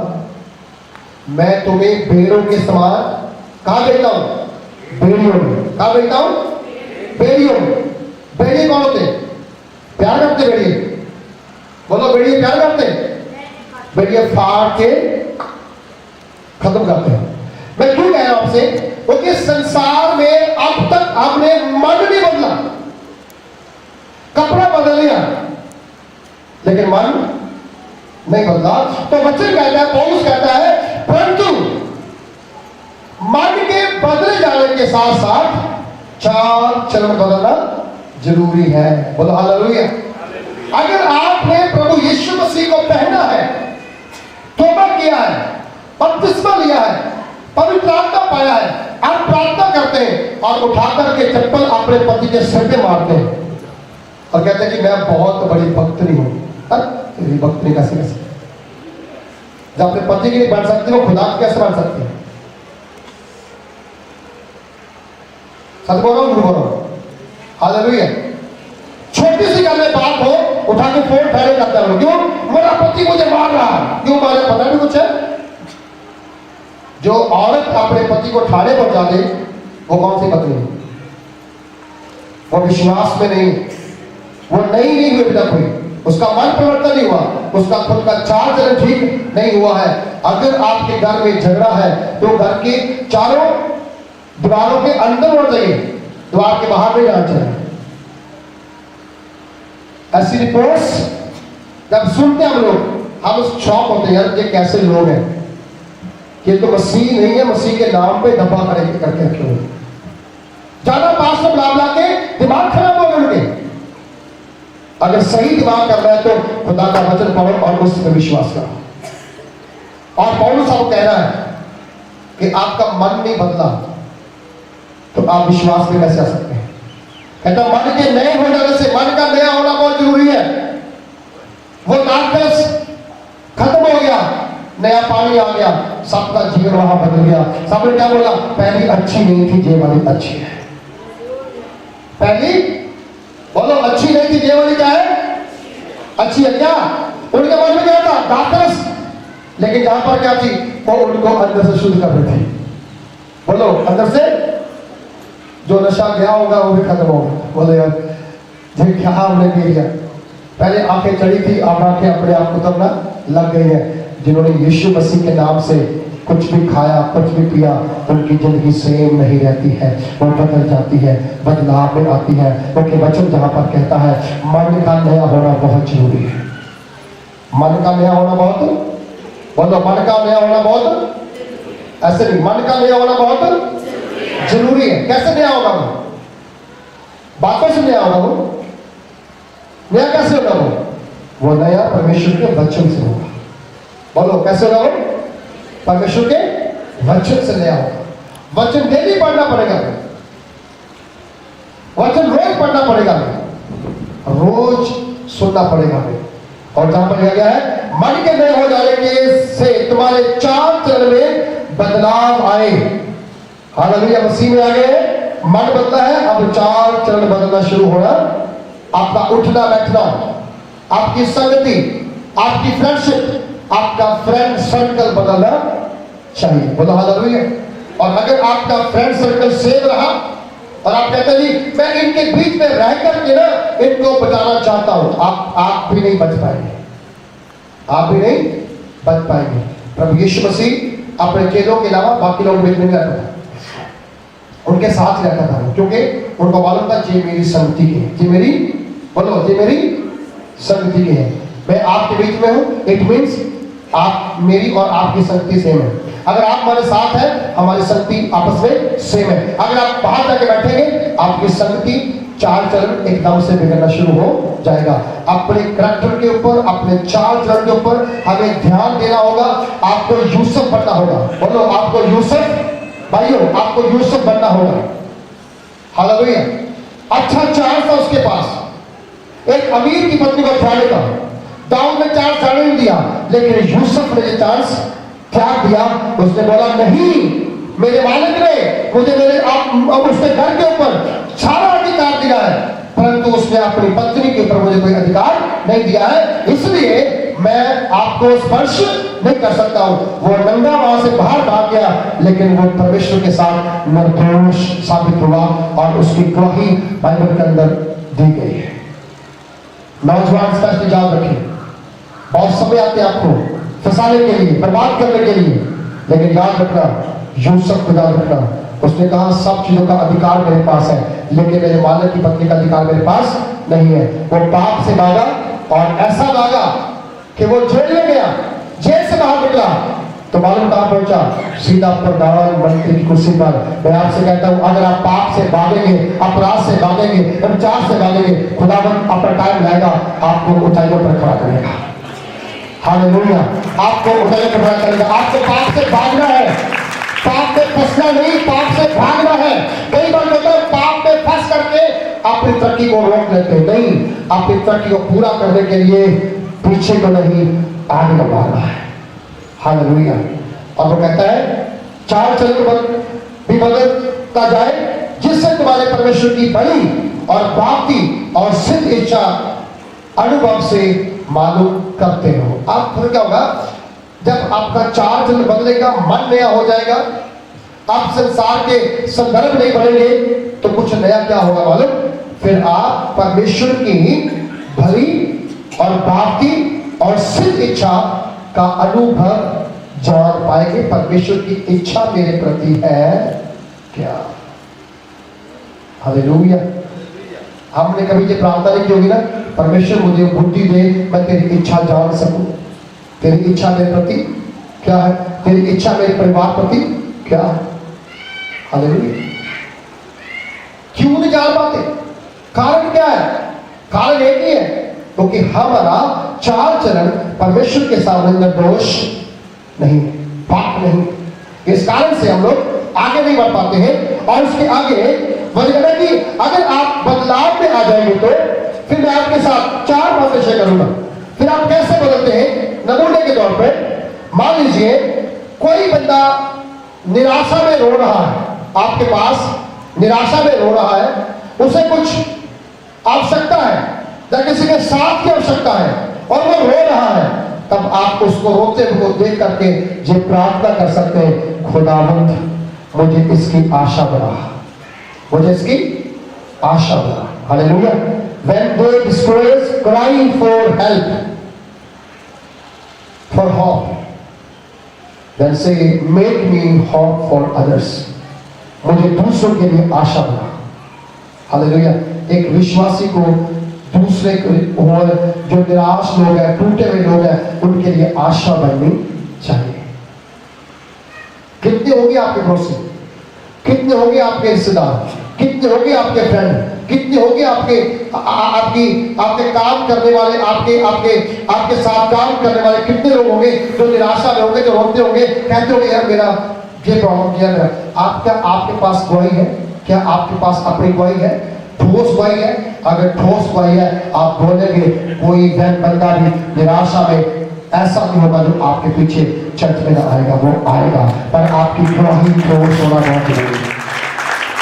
मैं तुम्हें भेड़ों के समान कहाँ भेजता हूं? भेड़ियों में। कहाँ भेजता हूं? भेड़ियों में। भेड़िए कौन होते? प्यार करते भेड़िए? बोलो भेड़िए प्यार करते? भेड़िए फाड़ के खत्म करते हैं। मैं क्यों कह रहा हूं आपसे? क्योंकि संसार में अब तक हमने मन नहीं बदला, कपड़ा बदल लिया लेकिन मन नहीं बदला। तो वचन कहता है, पौलुस कहता है परंतु मन के बदले जाने के साथ साथ चाल चलन बदलना जरूरी है। बोलो हालेलुया। अगर आपने प्रभु यीशु मसीह को पहना है, तौबा किया है, बपतिस्मा लिया है, पवित्र आत्मा पाया है, आप प्रार्थना करते हैं और उठाकर के चप्पल अपने पति के सिर पे मारते हैं और कहते हैं कि मैं बहुत बड़ी भक्तनी हूं। अरे भक्तनी कैसे कैसे? जब अपने पति की बन सकती हो, खुदा की कैसे बन सकती है? सच बोल रहा हूं, बोल रहा हूं। हालेलुया। छोटी सी गल में बात हो, उठा के फोन फैले करता है। क्यों? मेरा पति मुझे मार रहा है। क्यों मारे? पता नहीं कुछ है। जो औरत अपने पति को ठाणे पहुंचा दे वो कौन सी पत्नी है? वो विश्वास में नहीं, वो नहीं हुई अभी तक हुई, उसका मन परिवर्तन नहीं हुआ, उसका खुद का चाल चलन ठीक नहीं हुआ है। अगर आपके घर में झगड़ा है तो घर के चारों दीवारों के अंदर होना चाहिए, द्वार के बाहर नहीं जाना चाहिए। ऐसी रिपोर्ट्स जब सुनते हैं हम लोग, हम शॉक होते हैं, यार ये कैसे लोग हैं, ये तो मसीह नहीं है, मसीह के नाम पे दफा करके रखे हुए। ज्यादा पास में बुला के दिमाग खराब हो गए उनके। अगर सही दिमाग करना है तो खुदा का वचन पढ़ो और उस पर विश्वास करो। और पौलुस साहब कह रहा है कि आपका मन नहीं बदला तो आप विश्वास में कैसे आ सकते हैं? कहता मन के नए हो जाने से, मन का नया होना बहुत जरूरी है। वो डार्कनेस खत्म हो गया, नया पानी आ गया, सबका जीवन वहां बदल गया। सबने क्या बोला? पहली अच्छी नहीं थी, ये वाली अच्छी है। पहली बोलो अच्छी नहीं थी, ये वाली क्या है? अच्छी है। क्या उनके मन में क्या था? डार्कनेस। लेकिन जहां पर क्या थी? वो उनको अंदर से शुद्ध कर रही थी। बोलो अंदर से जो नशा गया होगा वो भी खत्म होगा। बोले यार जी क्या हमने पी लिया, पहले आंखें चढ़ी थी, अब आंखें अपने आप उतरना लग गई है। जिन्होंने यीशु मसीह के नाम से कुछ भी खाया, कुछ भी पिया, उनकी जिंदगी सेम नहीं रहती है, वो बदल जाती है, बदलाव में आती है। क्योंकि वचन जहां पर कहता है मन का नया होना बहुत जरूरी है। मन का नया होना बहुत, बोलो मन का नया होना बहुत, ऐसे नहीं, मन का नया होना बहुत जरूरी है। कैसे नया होगा वो? बातों से नया होगा वो। नया कैसे होगा वो नया परमेश्वर के वचन से होगा। बोलो कैसे होगा वो? परमेश्वर के वचन से नया होगा। वचन डेली पढ़ना पड़ेगा, वचन रोज पढ़ना पड़ेगा, रोज सुनना पड़ेगा। और जहां पर गया है मन के नए हो जाने के से तुम्हारे चाल चलन में बदलाव आए। हालेलुया। मसीह में आ गए, मन बदला है, अब चाल चलन बदलना शुरू होना। आपका उठना बैठना, आपकी संगति, आपकी फ्रेंडशिप, आपका फ्रेंड सर्कल बदलना चाहिए। बोलो हालेलुया। और अगर आपका फ्रेंड सर्कल सेम रहा और आप कहते हैं जी मैं इनके बीच में रह करके ना इनको बचाना चाहता हूं, आप भी नहीं बच पाएंगे, आप भी नहीं बच पाएंगे। प्रभु यीशु मसीह अपने चेलों के अलावा बाकी लोग बीच में नहीं रहता था, उनके साथ रहता था, क्योंकि उनको मालूम था ये मेरी संगति की है, ये मेरी, बोलो ये मेरी संगति की है। मैं आपके बीच में हूं, इट मीन्स आप मेरी और आपकी संगति सेम है। अगर आप हमारे साथ हैं, हमारी संगति आपस में सेम है। अगर आप बाहर जाके बैठेंगे, आपकी संगति चाल चलन एकदम से बिगड़ना शुरू हो जाएगा। अपने करैक्टर के ऊपर, अपने चाल चलन के ऊपर हमें ध्यान देना होगा। आपको यूसुफ बनना होगा। बोलो आपको यूसुफ, भाइयों आपको यूसुफ बनना होगा। हालेलुया। अच्छा चांस था उसके पास, एक अमीर की पत्नी को उठाने का। दाऊद ने चांस जाने नहीं दिया, लेकिन यूसुफ ने चांस त्याग दिया। उसने बोला नहीं, मेरे मालिक ने मुझे मेरे उसने घर के ऊपर सारा अधिकार दिया है, परंतु उसने अपनी पत्नी के ऊपर मुझे कोई अधिकार नहीं दिया है, इसलिए मैं आपको स्पर्श नहीं कर सकता हूं। वो नंगा वहां से बाहर भाग गया, लेकिन वो परमेश्वर के साथ निर्दोष साबित हुआ और उसकी गवाही बाइबल के अंदर दी गई है। नौजवान स्पष्ट याद रखें, बहुत समय आते आपको फंसाने के लिए, बर्बाद करने के लिए, लेकिन याद रखना यूसुफ को याद रखना। उसने कहा सब चीजों का अधिकार मेरे पास है, लेकिन मेरे मालिक की पत्नी का अधिकार मेरे पास नहीं है। वो पाप से भागा और ऐसा भागा कि वो जेल में गया, जेल से बाहर निकला तो मालूम कहां पहुंचा, सीधा प्रधान मंत्री की कुर्सी पर। मैं आपसे कहता हूं, अगर आप पाप से भागेंगे, अपराध से भागेंगे, व्यभिचार से भागेंगे, खुदावंद अपना टाइम लाएगा, आपको ऊंचाइयों पर खड़ा करेगा। हालेलुया। आपको ऊंचाइयों पर खड़ा करेगा। आपको पाप से भागना है, पाप में फंसना नहीं, पाप से भागना है। कई बार होता है पाप में फंस करके अपनी तरक्की को रोक लेते हैं। नहीं, अपनी तरक्की को पूरा करने के लिए पीछे को नहीं, आगे को भागना है। हालेलुया। और वो कहता है चाल चलन भी बदलता जाए, जिससे तुम्हारे परमेश्वर की बड़ी और बाकी और सिद्ध इच्छा अनुभव से मालूम करते हो। आप फिर क्या होगा, जब आपका चाल चलन बदलेगा, मन नया हो जाएगा, आप संसार के संदर्भ नहीं बनेंगे, तो कुछ नया क्या होगा मालूम, फिर आप परमेश्वर की भली और बाकी और सिद्ध इच्छा का अनुभव जान पाएंगे। परमेश्वर की इच्छा मेरे प्रति है क्या। हालेलुया। हमने कभी ये प्रार्थना नहीं की होगी ना, परमेश्वर मुझे बुद्धि दे, मैं तेरी इच्छा जान सकूं। तेरी इच्छा मेरे प्रति क्या है, तेरी इच्छा मेरे परिवार प्रति क्या है। हालेलुया। क्यों नहीं जान पाते, कारण क्या है, कारण एक ही है, क्योंकि हमारा चाल चलन परमेश्वर के सामने निर्दोष नहीं, पाप नहीं। इस कारण से हम लोग आगे नहीं बढ़ पाते हैं। और उसके आगे वजह कि अगर आप बदलाव में आ जाएंगे, तो फिर मैं आपके साथ 4 बातें शेयर करूंगा। फिर आप कैसे बदलते हैं, नमूने के तौर पे मान लीजिए कोई बंदा निराशा में रो रहा है, आपके पास निराशा में रो रहा है, उसे कुछ आवश्यकता है या किसी के साथ की आवश्यकता है और वो रो रहा है, तब आप उसको रोते हुए देख करके ये प्रार्थना कर सकते हैं, खुदावंद मुझे इसकी आशा बढ़ा, मुझे इसकी आशा बढ़ा। Hallelujah. When they distress, crying for help, for hope, then say, make me hope for others. मुझे दूसरों के लिए आशा बढ़ा। हालेलुया। एक विश्वासी को दूसरे और जो निराश लोग हैं, टूटे हुए लोग हैं, उनके लिए आशा बननी चाहिए। कितने होंगे आपके पड़ोसी, कितने होंगे आपके रिश्तेदार, कितने होंगे आपके फ्रेंड, कितने होंगे आपके आपके काम करने वाले, आपके साथ काम करने वाले, कितने लोग होंगे जो निराशा में होंगे, जो रोते होंगे, कहते होंगे यार मेरा ये प्रॉब्लम किया मेरा। आपके पास गवाही है क्या? आपके पास अपनी गवाही है, ठोस गवाही है? अगर ठोस गवाही है, आप बोलेंगे कोई बंदा भी निराशा में ऐसा नहीं होगा जो आपके पीछे चर्च में ना आएगा, वो आएगा, पर आपकी गवाही ठोस होना बहुत जरूरी है।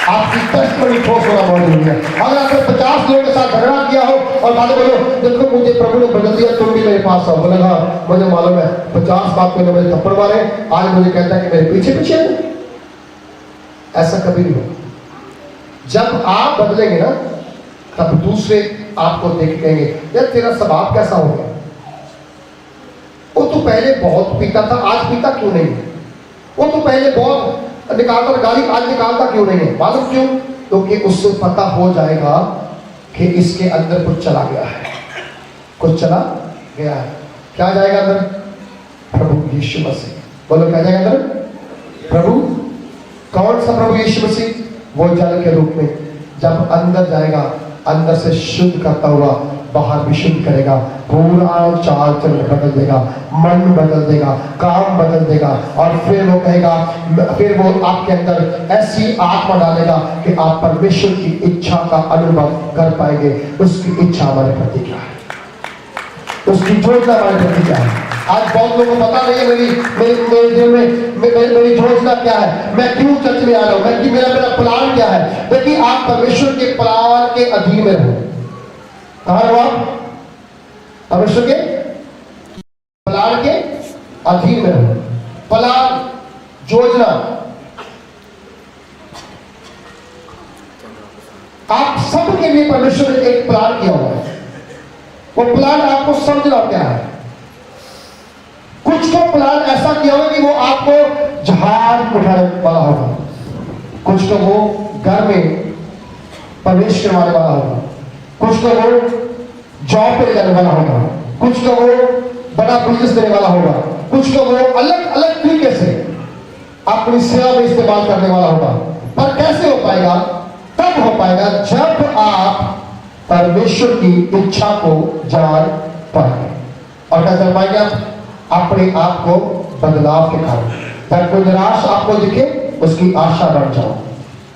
आपकी टेस्टमनी ठोस होना बहुत जरूरी है। अगर आपने 50 लोगों के साथ झगड़ा किया हो और बाद में बोलो देखो मुझे प्रभु ने बदल दिया, तुम भी मेरे पास आओ, बोले हाँ मुझे मालूम है 50 बात में मुझे थप्पड़ मारे, आज मुझे कहता है कि मेरे पीछे पीछे है। ऐसा कभी नहीं हो। जब आप बदलेंगे ना तब दूसरे आपको देख के कहेंगे यार तेरा स्वभाव कैसा हो गया, वो तो पहले बहुत पीता था आज पीता क्यों नहीं है, वो तो पहले बहुत निकालता गाली आज निकालता क्यों नहीं है। मालूम क्यों? क्योंकि उससे पता हो जाएगा कि इसके अंदर कुछ चला गया है, कुछ चला गया है। क्या जाएगा अंदर? प्रभु यीशु मसीह। बोलो क्या जाएगा अंदर? प्रभु। कौन सा प्रभु यीशु मसीह? वो जल के रूप में जब अंदर जाएगा, अंदर से शुद्ध करता हुआ बाहर भी शुद्ध करेगा, पूरा चाल चलन बदल देगा, मन बदल देगा, काम बदल देगा, और फिर वो कहेगा, फिर वो आपके अंदर ऐसी आत्मा डालेगा कि आप परमेश्वर की इच्छा का अनुभव कर पाएंगे। उसकी इच्छा हमारे प्रति क्या है, उसकी योजना हमारे प्रति क्या है। आज बहुत लोगों को पता नहीं है मेरे दिल में मेरी योजना क्या है, मैं क्यों चर्च में आ रहा हूँ, मेरा प्लान क्या है। देखिए आप परमेश्वर के प्लान के अधीन में रहो। कहाँ रहो आप? परमेश्वर के प्लान के अधीन में रहो। प्लान, योजना, आप सबके लिए परमेश्वर ने एक प्लान किया हुआ है। वो प्लान आपको समझना क्या है। कुछ तो प्लान ऐसा किया होगा कि वो आपको जहाज उठाने वाला होगा, कुछ तो वो घर में प्रवेश करवाने वाला होगा, कुछ तो वो जॉब पे ले जाने वाला होगा, कुछ तो वो बड़ा बिजनेस देने वाला होगा, कुछ तो वो अलग अलग तरीके से अपनी सेवा में इस्तेमाल करने वाला होगा। पर कैसे हो पाएगा? तब हो पाएगा जब आप परमेश्वर की इच्छा को जान पाएंगे। और क्या कर पाएंगे आप? अपने आप को बदलाव के कारण। जब कोई निराश आपको दिखे उसकी आशा बन जाओ।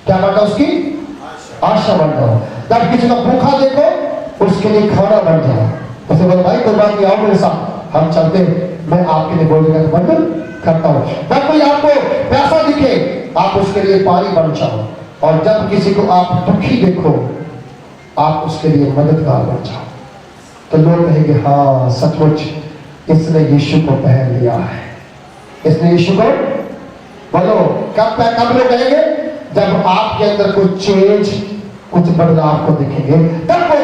क्या बन जाओ? उसकी आशा बन जाओ। जब किसी का भूखा देखो उसके लिए खाना बन जाओ। जैसे बोलो भाई कोई बात नहीं, आओ मेरे साथ, हम चलते हैं, मैं आपके लिए बोलने का बंधन करता हूँ। जब कोई आपको प्यासा दिखे आप उसके लिए पानी बन जाओ। और जब किसी को आप दुखी देखो आप उसके लिए मददगार बन जाओ। तो लोग कहेंगे हाँ सचमुच इसने यीशु को पहन लिया है, इसने यीशु को। बोलो कब लोग कहेंगे? जब आपके अंदर कुछ चेंज, कुछ बदलाव को दिखेंगे, तब वो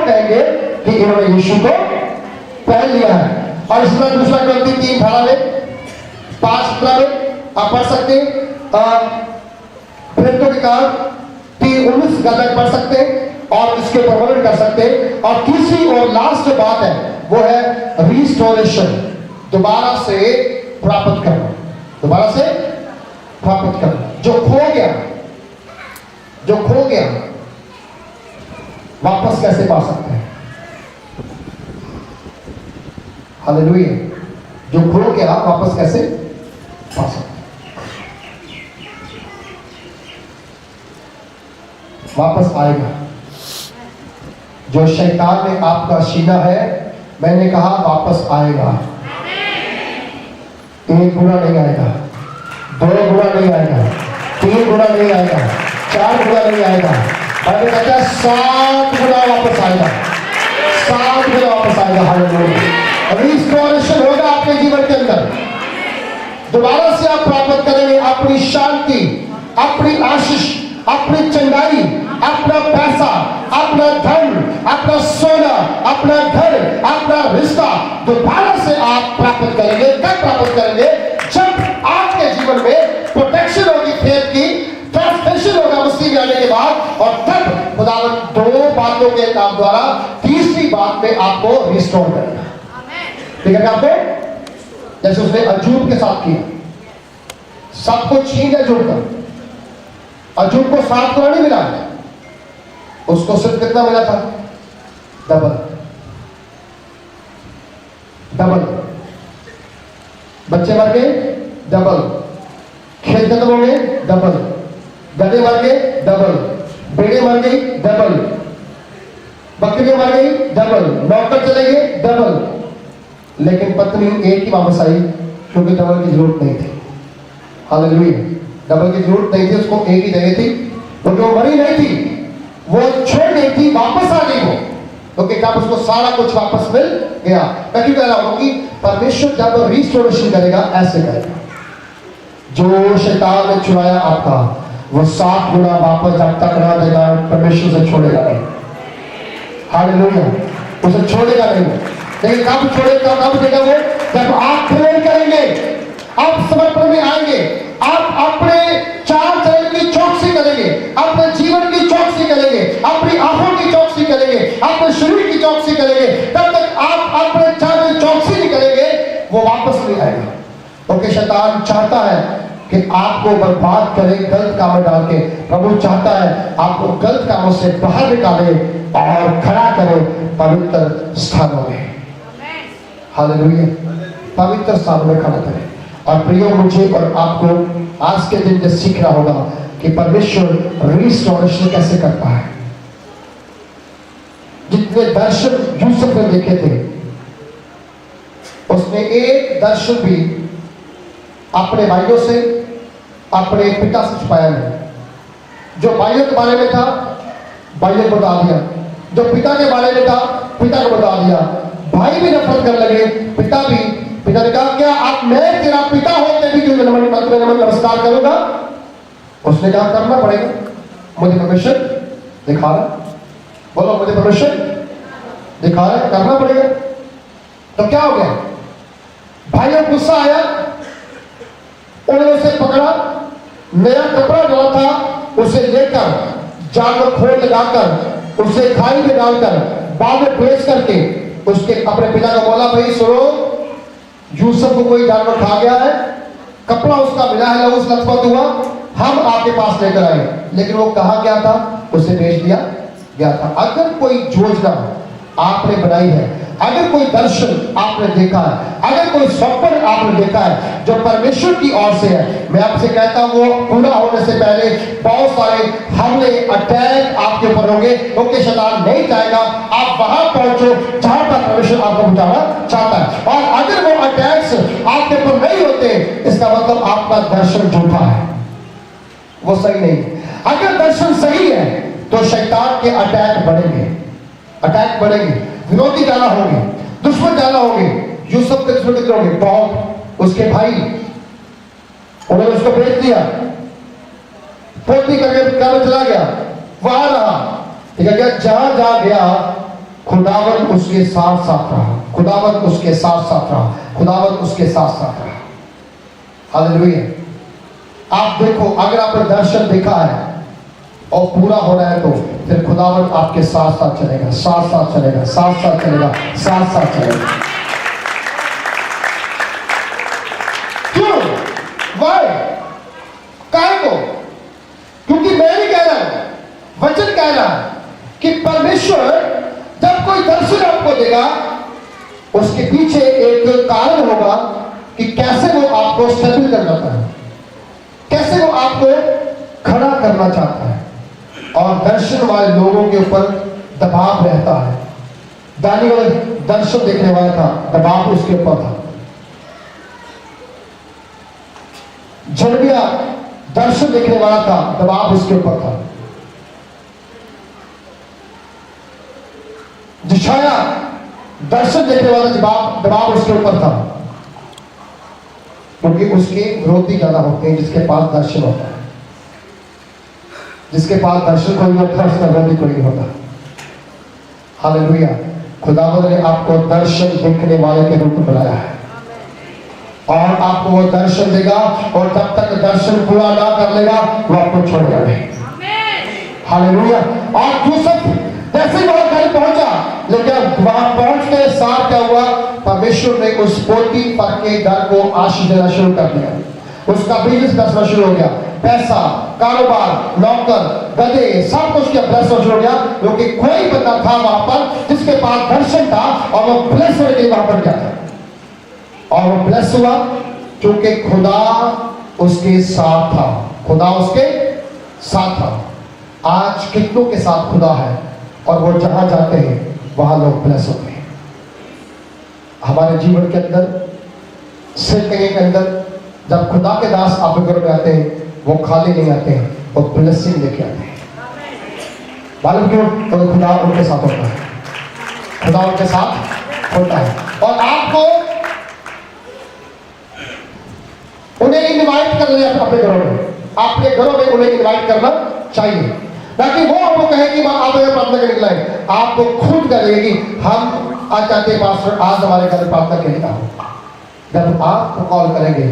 कहेंगे कि इन्होंने यीशु को पहन लिया है। और इसमें दूसरा ग्रंथी 3:5 में आप पढ़ सकते हैं, प्रेरितों के काम 3:19 गद्य पढ़ सकते हैं और इसके प्रवर्तन कर सकते हैं। और तीसरी और लास्ट जो बात है वो है रिस्टोरेशन, दोबारा से प्राप्त करना, दोबारा से प्राप्त करना। जो खो गया वापस कैसे पा सकते हैं? हालेलुया। जो खो गया वापस कैसे पा सकते हैं? वापस आएगा। जो शैतान ने आपका छीना है, मैंने कहा वापस आएगा। 1 गुना नहीं आएगा, 2 गुना नहीं आएगा, 3 गुना नहीं आएगा, 4 गुना नहीं आएगा, अरे कहता 7 गुना वापस आएगा, 7 गुना वापस आएगा। हालेलुया। रिस्टोरेशन होगा आपके जीवन के अंदर। दोबारा से आप प्राप्त करेंगे अपनी शांति, अपनी आशीष, अपनी चंगाई, अपना पैसा, अपना धन, अपना सोना, अपना घर, अपना रिश्ता दोबारा से आप प्राप्त करेंगे। कब प्राप्त करेंगे? जब आपके जीवन में प्रोटेक्शन होगी, फेथ की ट्रांसफॉर्मेशन होगा मसीह में आने के बाद। और तब खुदावन 2 बातों के नाम द्वारा तीसरी बात में आपको रिस्टोर करेगा। ठीक है आपको? जैसे उसने अजूब के साथ किया, सब कुछ छीन अजूब का। अजूब को 7 गुना नहीं मिला, उसको सिर्फ कितना मिला था? डबल। बच्चे मर गए, डबल। खेत खत्म हो गए, डबल। गधे मर गए, डबल। भेड़े मर गई, डबल। बकरियां मर गई, डबल। नौकर चले गए, डबल। लेकिन पत्नी एक ही वापस आई क्योंकि डबल की जरूरत नहीं थी। हालेलुया। डबल की जरूरत नहीं थी उसको, एक ही जगह थी, क्योंकि वो मरी नहीं थी, वो छोड़ गई थी, वापस आ गई वो, क्योंकि जब उसको सारा कुछ वापस मिल गया। मैं क्यों कह रहा हूं कि परमेश्वर जब रिस्टोरेशन करेगा ऐसे करेगा, जो शैतान ने चुराया आपका वो 7 गुना वापस जब तक ना देगा परमेश्वर से छोड़ेगा नहीं। हालेलुया, उसे छोड़ेगा नहीं। लेकिन कब छोड़ेगा, कब देगा वो? जब आप प्रेयर करेंगे, आप समर्पण में आएंगे, आप अपने चाल चलन की चौकसी करेंगे, अपने जीवन की चौकसी करेंगे, अपनी आंखों की चौकसी करेंगे, अपने शरीर की चौकसी करेंगे, तब तक आप अपने चाल चौकसी नहीं करेंगे, वो वापस नहीं आएगा। क्योंकि शैतान चाहता है कि आपको बर्बाद करे गलत कामों डाल के। प्रभु चाहता है आपको गलत कामों से बाहर निकाले और खड़ा करे पवित्र स्थानों में। हालेलुया, पवित्र स्थानों में खड़ा करे। और प्रियो, मुझे और आपको आज के दिन ये सीखना होगा कि परमेश्वर रिस्टोरेशन कैसे करता है। जितने दर्शन यूसुफ ने देखे थे, उसने एक दर्शन भी अपने भाइयों से, अपने पिता से छुपाया नहीं। जो भाइयों के बारे में था भाइयों को बता दिया, जो पिता के बारे में था पिता को बता दिया। भाई भी नफरत करने लगे, पिता ने कहा क्या आप, मैं तेरा पिता होते भी क्यों नमस्कार करूंगा? उसने कहा करना पड़ेगा, मुझे परमिशन दिखा रहा, बोलो मुझे परमिशन दिखा रहा, करना पड़ेगा। तो क्या हो गया? भाइयों को गुस्सा आया, उन्होंने उसे पकड़ा, नया कपड़ा डाला था उसे लेकर जाल में खोल लगाकर उसे खाई में डालकर बाद में बेच करके उसके अपने पिता को बोला, भाई सुनो, यूसुफ को कोई जानवर खा गया है, कपड़ा उसका मिला है, उस लथपथ हुआ, हम आपके पास लेकर आए। लेकिन वो कहा गया था, उसे बेच दिया गया था। अगर कोई योजना आपने बनाई है, अगर कोई दर्शन आपने देखा है, अगर कोई स्वप्न आपने देखा है जो परमेश्वर की ओर से है, मैं आपसे कहता हूं वो पूरा होने से पहले बहुत सारे हमले, अटैक आपके ऊपर होंगे, क्योंकि शैतान नहीं चाहेगा आप वहां पहुंचो जहां पर परमेश्वर आपको पहुंचाना चाहता है। और अगर वो अटैक्स आपके ऊपर नहीं होते, इसका मतलब आपका दर्शन झूठा है, वो सही नहीं। अगर दर्शन सही है तो शैतान के अटैक बढ़ेंगे, अटैक बढ़ेंगे, विरोधी ज्यादा होंगे, दुश्मन ज्यादा होंगे। यूसुफ के दुश्मन कितने होंगे? बहुत। उसके भाई, उन्होंने उसको बेच दिया, पोती करके क्या चला गया, वहां रहा, ठीक है क्या? जहां जहां गया खुदावंत उसके साथ साथ रहा, खुदावंत उसके साथ साथ रहा, खुदावंत उसके साथ साथ रहा। हालेलुया। आप देखो, अगर आपने दर्शन देखा है और पूरा हो रहा है तो फिर खुदावंत आपके साथ साथ चलेगा, साथ साथ चलेगा, साथ साथ चलेगा, साथ साथ चलेगा। क्यों? वाई? काहे को? क्योंकि मैं नहीं कह रहा हूं, वचन कह रहा है कि परमेश्वर जब कोई दर्शन आपको देगा, उसके पीछे एक कारण होगा कि कैसे वो आपको स्टेबल करना चाहता है, कैसे वो आपको खड़ा करना चाहता है। और दर्शन वाले लोगों के ऊपर दबाव रहता है। दानियल दर्शन देखने वाला था, दबाव उसके ऊपर था। जरमिया दर्शन देखने वाला था, दबाव उसके ऊपर था। यशायाह दर्शन देखने वाला दबाव उसके ऊपर था, क्योंकि उसके विरोधी ज्यादा होते हैं जिसके पास दर्शन होता है। जिसके पास दर्शन कोई होता है उसका विरोधी कोई होता। हालेलुया। खुदावंद ने आपको दर्शन देखने वाले के रूप में बनाया है और आपको वो दर्शन देगा, और जब तक दर्शन पूरा ना कर लेगा वो आपको छोड़ेगा नहीं। हालेलुया। और यूसुफ जैसे ही वहां घर पहुंचा, लेकिन वहां पहुंच के साथ क्या हुआ? परमेश्वर ने उस पोती पर के घर को आशीष देना शुरू कर दिया। उसका बिजनेस दसना शुरू हो गया, पैसा, कारोबार, नौकर, गधे, सब कुछ क्या ब्लेस शुरू हो गया, क्योंकि कोई बंदा था वहां पर जिसके पास दर्शन था और वो ब्लेस होने के लिए वहां पर गया था। और वो ब्लेस हुआ क्योंकि खुदा उसके साथ था, खुदा उसके साथ था। आज कितनों के साथ खुदा है और वो जहां जाते हैं वहां लोग ब्लेस होते हैं। हमारे जीवन के अंदर, सिर के अंदर, जब खुदा के दास आपके घर में आते हैं वो खाली नहीं आते हैं, वो ब्लेसिंग लेके आते हैं। मालूम क्यों? तो खुदा उनके साथ होता है, खुदा उनके साथ होता है। और आपको उन्हें इनवाइट कर लिया अपने घरों में, अपने घरों में उन्हें इनवाइट करना चाहिए, ताकि वो आपको कहे कि आप प्रार्थना करने के लिए, आपको खुद कहेंगे कि हम आज चाहते हैं पास्टर आज हमारे घर प्रार्थना करने का हो। जब आप कॉल करेंगे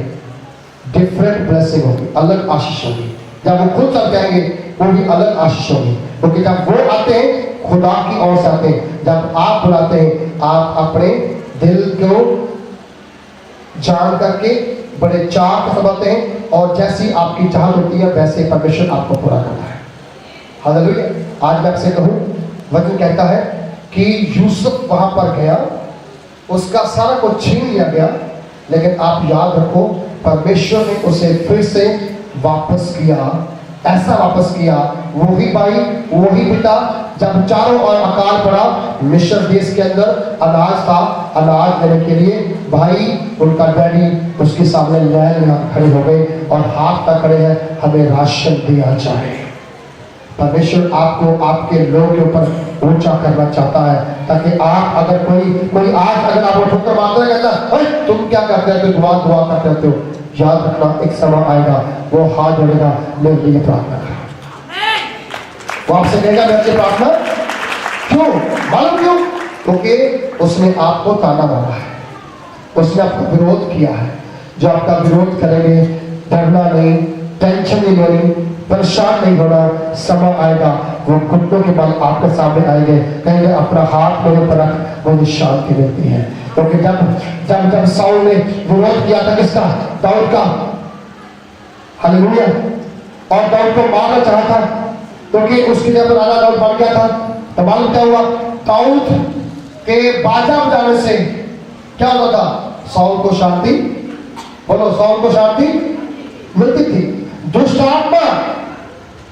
डिफरेंट ब्लेसिंग होगी, अलग आशीष होगी। जब वो खुद सब कहेंगे वो भी अलग आशीष होगी, क्योंकि जब वो आते हैं खुदा की ओर से आते हैं। जब आप बुलाते हैं आप अपने दिल को जान करके बड़े चाह के समझते हैं, और जैसी आपकी चाहत होती है वैसे परमेश्वर आपको पूरा करता है। हालेलुया। आज मैं आपसे कहूं, वचन कहता है कि यूसुफ वहां पर गया, उसका सारा कुछ छीन लिया गया, लेकिन आप याद रखो परमेश्वर ने उसे फिर से वापस किया। ऐसा वापस किया, वही भाई वही पिता। जब चारों ओर अकाल पड़ा, मिस्र देश के अंदर अनाज था, अनाज लेने के लिए भाई उनका डैडी उसके सामने लाइन खड़े हो गए और हाथ तक खड़े हैं, हमें राशन दिया जाए। परमेश्वर आपको आपके लोग के ऊपर ऊंचा करना चाहता है, ताकि आप अगर कोई आज अगर आप ठोकर मारते हैं, कहता तुम क्या करते हो, दुआ करते हो, याद रखना एक समय आएगा वो हाथ जोड़ेगा, मेरे लिए प्रार्थना करो। वो आपसे कहेगा मेरे लिए प्रार्थना क्यों? मालूम क्यों? क्योंकि उसने आपको ताना मारा है, उसने आपको विरोध किया है। जो आपका विरोध करेंगे, डरना नहीं, टेंशन नहीं लेनी, परेशान नहीं होना। समय आएगा वो घुटनों के बल आपके सामने आएंगे, कहेंगे अपना हाथ मेरे पर रख, मुझे शांति मिलती है। क्योंकि जब साउल ने विरोध किया था किसका? दाऊद का। हालेलुया। और दाऊद को मारना चाहा था, क्योंकि उसकी जब राजा दाऊद बन गया था, तो मालूम क्या हुआ? दाऊद के बाजा बजाने से क्या होता था? साउल को शांति, बोलो, साउल को शांति मिलती थी। दुष्ट आत्मा,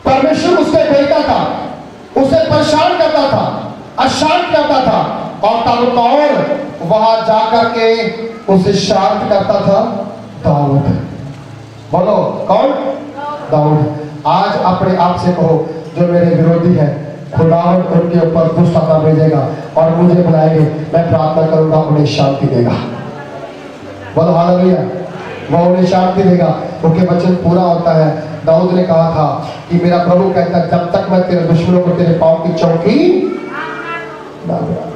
परमेश्वर उसके बेटा था, उसे परेशान करता था, अशांत करता था, और तब और वहां जाकर के उसे शांत करता था दाऊद। बोलो कौन? दाऊद। आज अपने आप से कहो, जो मेरे विरोधी है खुदावंद उनके ऊपर दुष्ट आत्मा भेजेगा और मुझे बुलाएंगे, मैं प्रार्थना करूंगा, उन्हें शांति देगा। बोलो हालेलुया। वह उन्हें शांति देगा, क्योंकि वचन पूरा होता है। दाऊद ने कहा था कि मेरा प्रभु कहता है, जब तक मैं तेरे दुश्मनों को तेरे पांव की चौकी ना गिरा।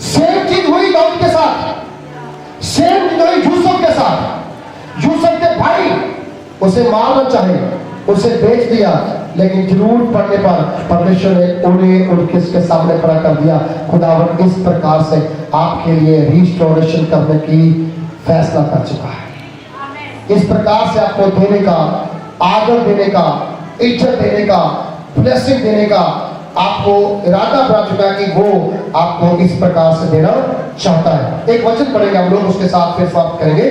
सेम चीज हुई दाऊद के साथ, सेम चीज हुई यूसुफ के साथ। यूसुफ के भाई उसे मारना चाहे, उसे बेच दिया, लेकिन जरूरत पड़ने पर परमेश्वर ने उन्हें उनके सामने खड़ा कर दिया। खुदावंद इस प्रकार से आपके लिए रिस्टोरेशन करने की फैसला कर चुका है। इस प्रकार से आपको देने का, आदर देने का, इज्जत देने का, ब्लेसिंग देने का आपको इरादा बना चुका है कि वो आपको इस प्रकार से देना चाहता है। एक वचन पढ़ेंगे हम लोग, उसके साथ फिर समाप्त करेंगे।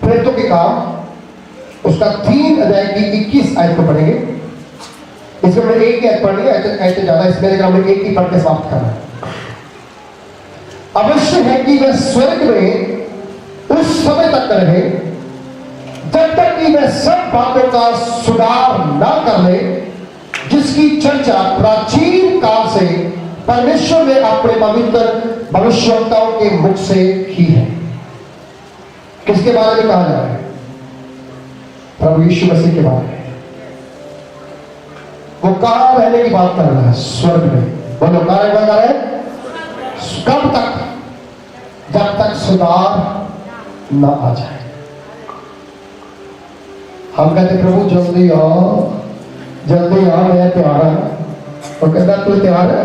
प्रेरितों के काम उसका 3 अध्याय की 21 आयत को पढ़ेंगे। इसमें मैंने एक ही आयत पढ़नी है, आयत ज्यादा, इसमें हमें एक ही पढ़ के समाप्त करना है। अवश्य है कि वह स्वर्ग में उस समय तक रहे जब तक कि वह सब बातों का सुधार न कर ले, जिसकी चर्चा प्राचीन काल से परमेश्वर ने अपने पवित्र भविष्यवक्ताओं के मुख से की है। किसके बारे में कहा जा रहा है? प्रभु यीशु मसीह के बारे में। वो कहां रहने की बात कर रहा है? स्वर्ग में। बोलो कहां रहने है? कब तक? जब तक सुधार न आ जाए। हम कहते प्रभु जल्दी आओ, जल्दी आओ, मैं तैयार हूं। और कहता तू तैयार है?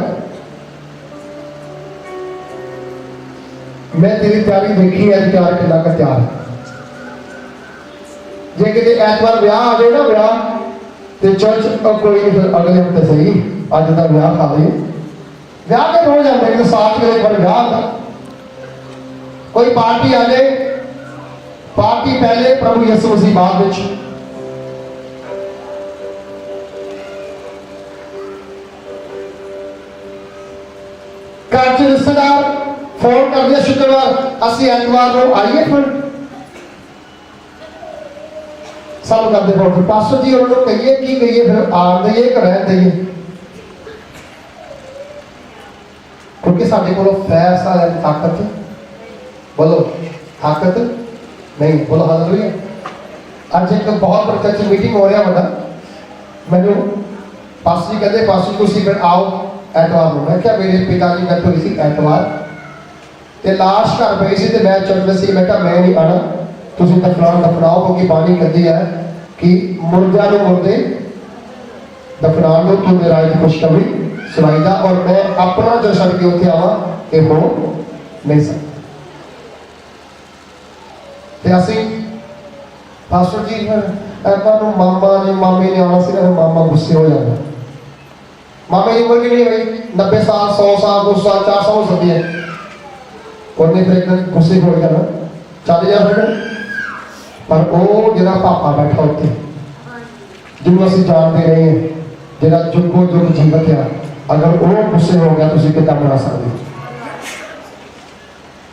मैं तेरी तैयारी देखी है, तैयार किला का तैयार है। जे कि ऐतवार ब्याह आ जाए ना, ब्याह ते चर्च कोई नहीं, फिर अगले हफ्ते सही अज का ब्याह खा ली। ब्याह के रोज आते हैं, साथ में एक बार ब्याह आता, कोई पार्टी आ जाए, पार्टी पहले प्रभु यीशु मसीह बाद में। घर च रिश्तेदार फोन शुक्रवार असि एतवार को आइए फिर सब करते हो पास्टर जी उन्होंने कहिए की कहिए फिर आन दईए कि रहन दईए क्योंकि साढ़े को फैसला लेने ताकत बोलो ताकत नहीं बोलो हालेलुया अज एक बहुत बड़ी चर्च मीटिंग हो रहा बड़ा मैंने पास्टर जी कहते पास्टर तुम फिर आओ एतवार को मैं क्या मेरे पिताजी डेथ हुई सी एतवार ते लाश घर पई सी ते मैं चर्च में सी मैं क्या मैं नहीं आना तुम दफनाओ क्योंकि बाणी कहती है कि मुर्दा को मुर्दे दफना लो तो मेरा की खुशखबरी सुनाईदा और मैं अपना जो छड़ के उत्थे आवा ये हो नहीं सकता ते असी पास्टर जी फिर मामा ने मामे ने आना सी मामा गुस्से हो जाता मामे की उम्र कितनी है 90 साल 100 साल 200 साल 400 हो सकती है उन्हें फिर एक दिन गुस्से हो जाना चल जा फिर पर वो जरा पापा बैठा उत्थे जिन्होंने असं जानते रहे हैं जरा जुगो जुग जीवित है अगर वो गुस्से हो गया तो कितना बना सकते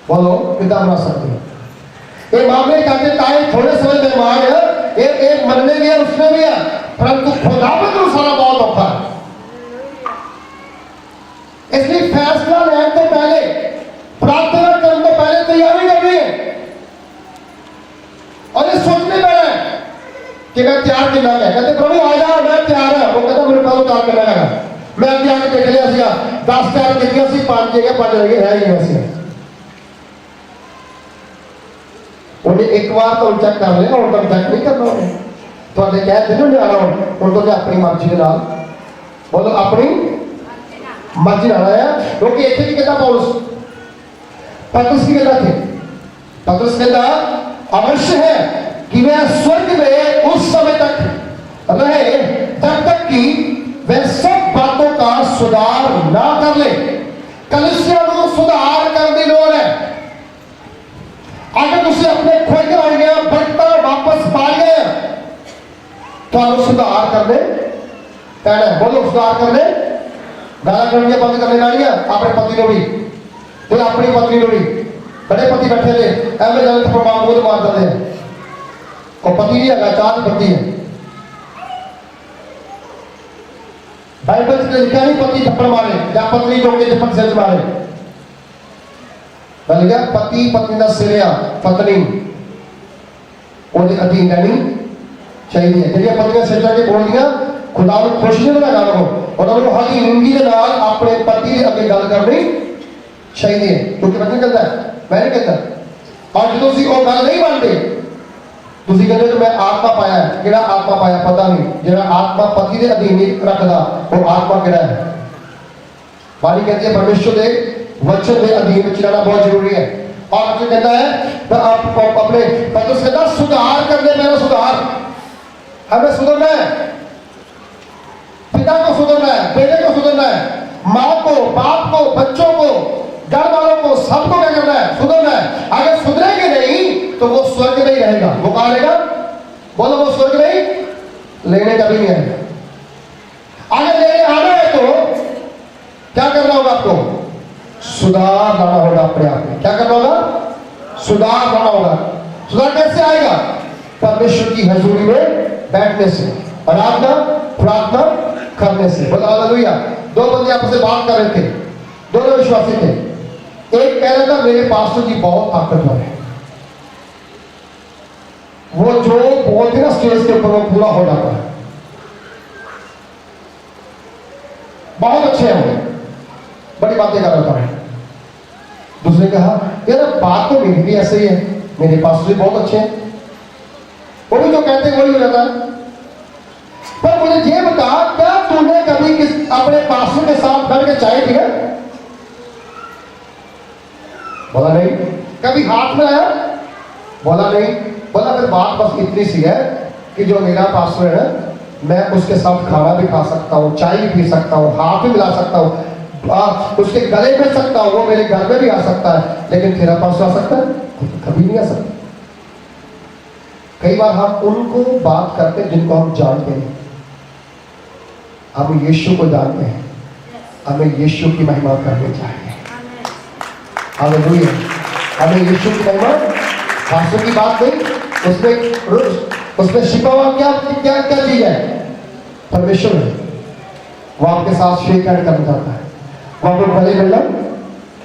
बोलो कितना बना सकते ये मामले कहते ताए थोड़े समय मेहमान है एक मरने भी है उसमें भी है परंतु खुदावंद को सारा बहुत औखा है इसलिए फैसला लेने तो पहले प्रार्थना करने तो पहले तैयारी करनी है और ये सोचने पड़ा है कि मैं तैयार कितना है कहते प्रभु आ जा मैं तैयार है वो कहता मेरे पास तैयार करना है मैं अभी आके देख लिया सीगा 10 तैयार कितनी सी 5 जगह 5 जगह है ही वैसे उन्हें एक बार तो चेक कर लिया और तब चेक नहीं करना उन्हें तो अगर कह दिन नहीं आना उनको तो अपनी मर्जी के नाल बोलो अपनी मर्जी आना है क्योंकि इतने की कहता पौलुस पतरस की कहता थे पतरस कहता अवश्य है कि वह स्वर्ग में उस समय तक रहे जब तक कि वह सब बातों का सुधार ना कर ले कलीसिया को सुधार करने लोड़ है अगर उसे अपने खोए गए बढ़ता वापस पा गए तो सुधार करने पहले बोलो सुधार करने गाला करनी बंद करने गाड़ियां अपने पति को भी तो अपनी पत्नी को भी बड़े पति बैठे थे एवं जाने तो प्रभाव बहुत मार देते हैं और पति नहीं है चार पति है बाइबल से लिखा नहीं पति थप्पड़ मारे या पत्नी जो के थप्पड़ से मारे बल गया पति पत्नी का सिरिया पत्नी ਉਹਦੇ ਅਧੀਨ ਰਹਿਣੀ ਚਾਹੀਦੀ ਹੈ ਜਿਹੜੀਆਂ ਪਤਨੀਆਂ ਸਿਰ ਚੜ੍ਹ ਕੇ ਬੋਲਦੀਆਂ ਖੁਦਾ ਨੂੰ ਖੁਸ਼ ਨਹੀਂ ਹੋਣਾ ਗੱਲ ਕੋ ਉਹਨਾਂ ਨੂੰ ਹਰੀ ਹਿੰਦੀ ਦੇ ਨਾਲ ਆਪਣੇ ਪਤੀ ਦੇ ਅੱਗੇ ਗੱਲ ਕਰਨੀ ਚਾਹੀਦੀ ਹੈ ਕਿਉਂਕਿ ਵਚਨ ਕਹਿੰਦਾ ਮੈਂ ਨਹੀਂ ਕਹਿੰਦਾ ਔਰ ਜਦੋਂ ਤੁਸੀਂ ਉਹ ਗੱਲ ਨਹੀਂ ਮੰਨਦੇ ਤੁਸੀਂ ਕਹਿੰਦੇ ਕਿ ਮੈਂ ਆਤਮਾ ਪਾਇਆ ਕਿਹੜਾ ਆਤਮਾ ਪਾਇਆ ਪਤਾ ਨਹੀਂ ਜਿਹੜਾ ਆਤਮਾ ਪਤੀ ਦੇ ਅਧੀਨ ਨਹੀਂ ਰੱਖਦਾ ਉਹ ਆਤਮਾ ਕਿਹੜਾ ਹੈ ਬਾਣੀ ਕਹਿੰਦੀ ਹੈ ਪਰਮੇਸ਼ਰ ਦੇ वचन के अधीन में रहना बहुत जरूरी है और जो कहता है तो आप अपने पति से कहता सुधार करने मेरा सुधार हमें सुधरना है पिता को सुधरना है बेटे को सुधरना है माँ को बाप को बच्चों को घर वालों को सबको क्या करना है सुधरना है अगर सुधरेंगे नहीं तो वो स्वर्ग में ही रहेगा वो कहाँ रहेगा बोलो वो स्वर्ग में ही लेने कभी नहीं आएगा अगर लेने आना है तो क्या करना होगा आपको सुधार लाना होगा अपने आप में क्या करना होगा सुधार लाना होगा सुधार कैसे आएगा परमेश्वर की हजूरी में बैठने से आराधना प्रार्थना करने से बोला हालेलुया दो बंदे आपस में बात कर रहे थे दोनों विश्वासी थे एक कह रहा था मेरे पास्टर जी बहुत ताकतवर है वो जो बोलते ना स्टेज के ऊपर वो पूरा हो जाता है बहुत अच्छे हैं वो बड़ी बातें कर रहा है दूसरे कहा यार बात तो मेरी भी ऐसे ही है मेरे पास भी बहुत अच्छे हैं वो भी जो कहते हैं वही हो जाता है पर मुझे ये बता क्या तूने कभी किस अपने पास्टर के साथ बैठ के चाय पिया बोला नहीं कभी हाथ में आया बोला नहीं बोला फिर बात बस इतनी सी है कि जो मेरा पास्टर है मैं उसके साथ खाना भी खा सकता हूँ चाय भी पी सकता हूँ हाथ भी मिला सकता हूँ उसके गले में सकता हूँ वो मेरे घर में भी आ सकता है लेकिन तेरा पास आ सकता है कभी नहीं आ सकता कई बार हम उनको बात करते हैं जिनको हम जानते हैं हम यीशु को जानते हैं हमें यीशु की महिमा करनी चाहिए हालेलुया हमें यीशु की महिमा, भाषण की बात नहीं, उसमें छिपा हुआ क्या क्या क्या चीज है? परमेश्वर है। वो आपके साथ शेयर करना चाहता है, वो आपको भले मिलना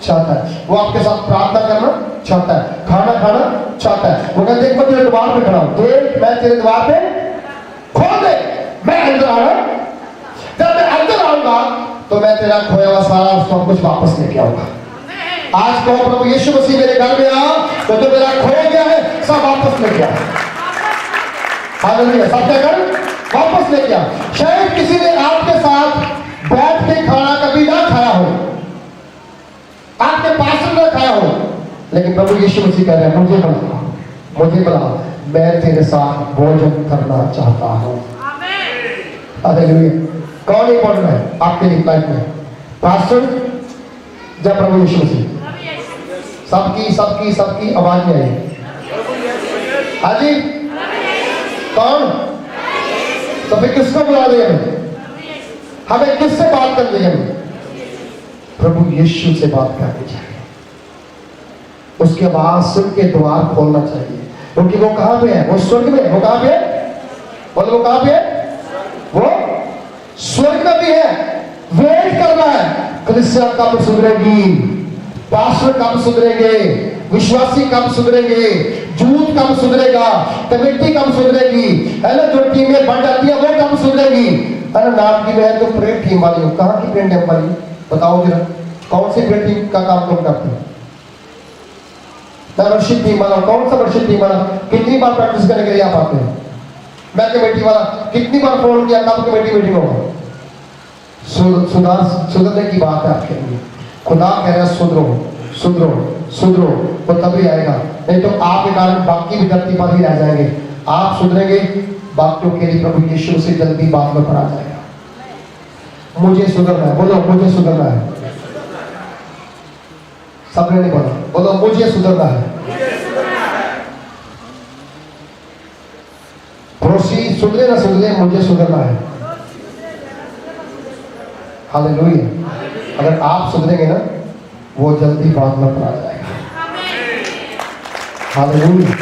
चाहता है, वो आपके साथ प्रार्थना करना चाहता है, खाना खाना चाहता है। वो कहते मैं तेरे द्वार पे खड़ा हूं, देख मैं तेरे द्वार पे, खोल दे, मैं अंदर आ रहा हूं। जब मैं अंदर आऊंगा तो मैं तेरा खोया हुआ सारा सब कुछ वापस लेके आऊंगा। आज कहो प्रभु यीशु मसीह मेरे घर में आ, तो जो मेरा खो गया है सब वापस लेके आ। हालेलुया, सब क्या कर वापस लेके आ। शायद किसी ने आपके साथ बैठ के खाना कभी ना खाया हो, आपके पास न खाया हो, लेकिन प्रभु यीशु मसीह कह रहे हैं मुझे बुला, मुझे बुला, मैं तेरे साथ भोजन करना चाहता हूं। हालेलुया। कौन इंपॉर्टेंट है आपके लाइफ में? पास्टर या प्रभु यीशु मसीह? सबकी सबकी सबकी आवाज में आई। हाँ जी, कौन? तो फिर किसको बुला रहे हैं? हमें किससे बात करनी है? प्रभु यीशु से बात करनी चाहिए। उसकी आवाज सुन के द्वार खोलना चाहिए, क्योंकि वो कहां पे है? वो स्वर्ग में। वो कहां पे है? बोलो वो कहां पे है? वो स्वर्ग में भी है। वेट करना है, कलीसिया कब सुधरेगी, पास्टर कब सुधरेंगे, विश्वासी कब सुधरेंगे, जूथ कब सुधरेगा, कमेटी कब सुधरेगी, है ना, जो टीमें बन जाती है वो कब सुधरेगी, है ना। नाम की मैं तो प्रेयर टीम वाली हूँ। कहाँ की प्रेयर टीम वाली? बताओ जरा, कौन सी प्रेयर टीम का काम तुम करते हो? वर्शिप टीम वाला, कौन सा वर्शिप टीम वाला? कितनी बार प्रैक्टिस करने के लिए आप आते हैं? मैं कमेटी वाला, कितनी बार फोन किया कब कमेटी मीटिंग होगा? सुधरने की बात है आपके लिए। खुदा कह रहा है सुधरो सुधरो सुधरो, तो तभी आएगा, नहीं तो आपके कारण बाकी भी धरती पर ही रह जाएंगे। आप सुधरेंगे, बाकियों के लिए प्रभु यीशु से जल्दी बात में पड़ा जाएगा। मुझे सुधरना है, बोलो मुझे सुधरना है। सबने नहीं बोला, बोलो मुझे सुधरना है। पड़ोसी सुधरे ना सुधरे, मुझे सुधरना है। हालेलुया। अगर आप सुधरेंगे ना, वो जल्दी बात में पड़ा जाएगा। हालेलुया,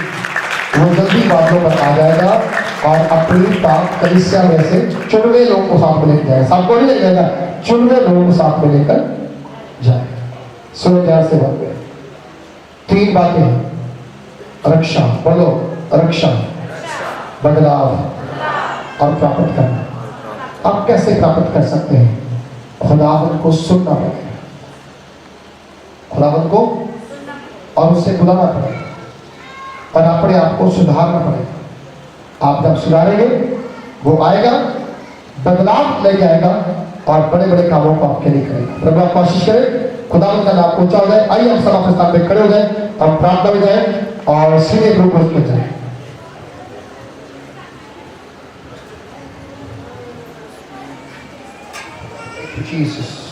वो जल्दी बातों पर आ जाएगा और अपनी बात कलीसिया में से चुनवे लोग को साथ में लेकर जाएगा। सबको नहीं ले जाएगा, चुनवे लोगों को साथ में लेकर जाएगा। सुनो ध्यान से बात में, 3 बातें, रक्षा, बोलो रक्षा, बदलाव और प्राप्त करना। आप कैसे प्राप्त कर सकते हैं? खुदावंत को सुनना पड़ेगा, खुदावंत को, और उससे बुलाना पड़ेगा और अपने आप को सुधारना पड़ेगा। आप जब सुधारेंगे, वो आएगा, बदलाव ले जाएगा और बड़े बड़े कामों को आपके लिए करेगा। प्रभु आप कोशिश करें, खुदावंत का नाम ऊंचा हो जाए। आइए हम सब अपने स्थान पे खड़े हो जाए, हम प्रार्थना में जाए और सीधे प्रभु को जाए। Jesus.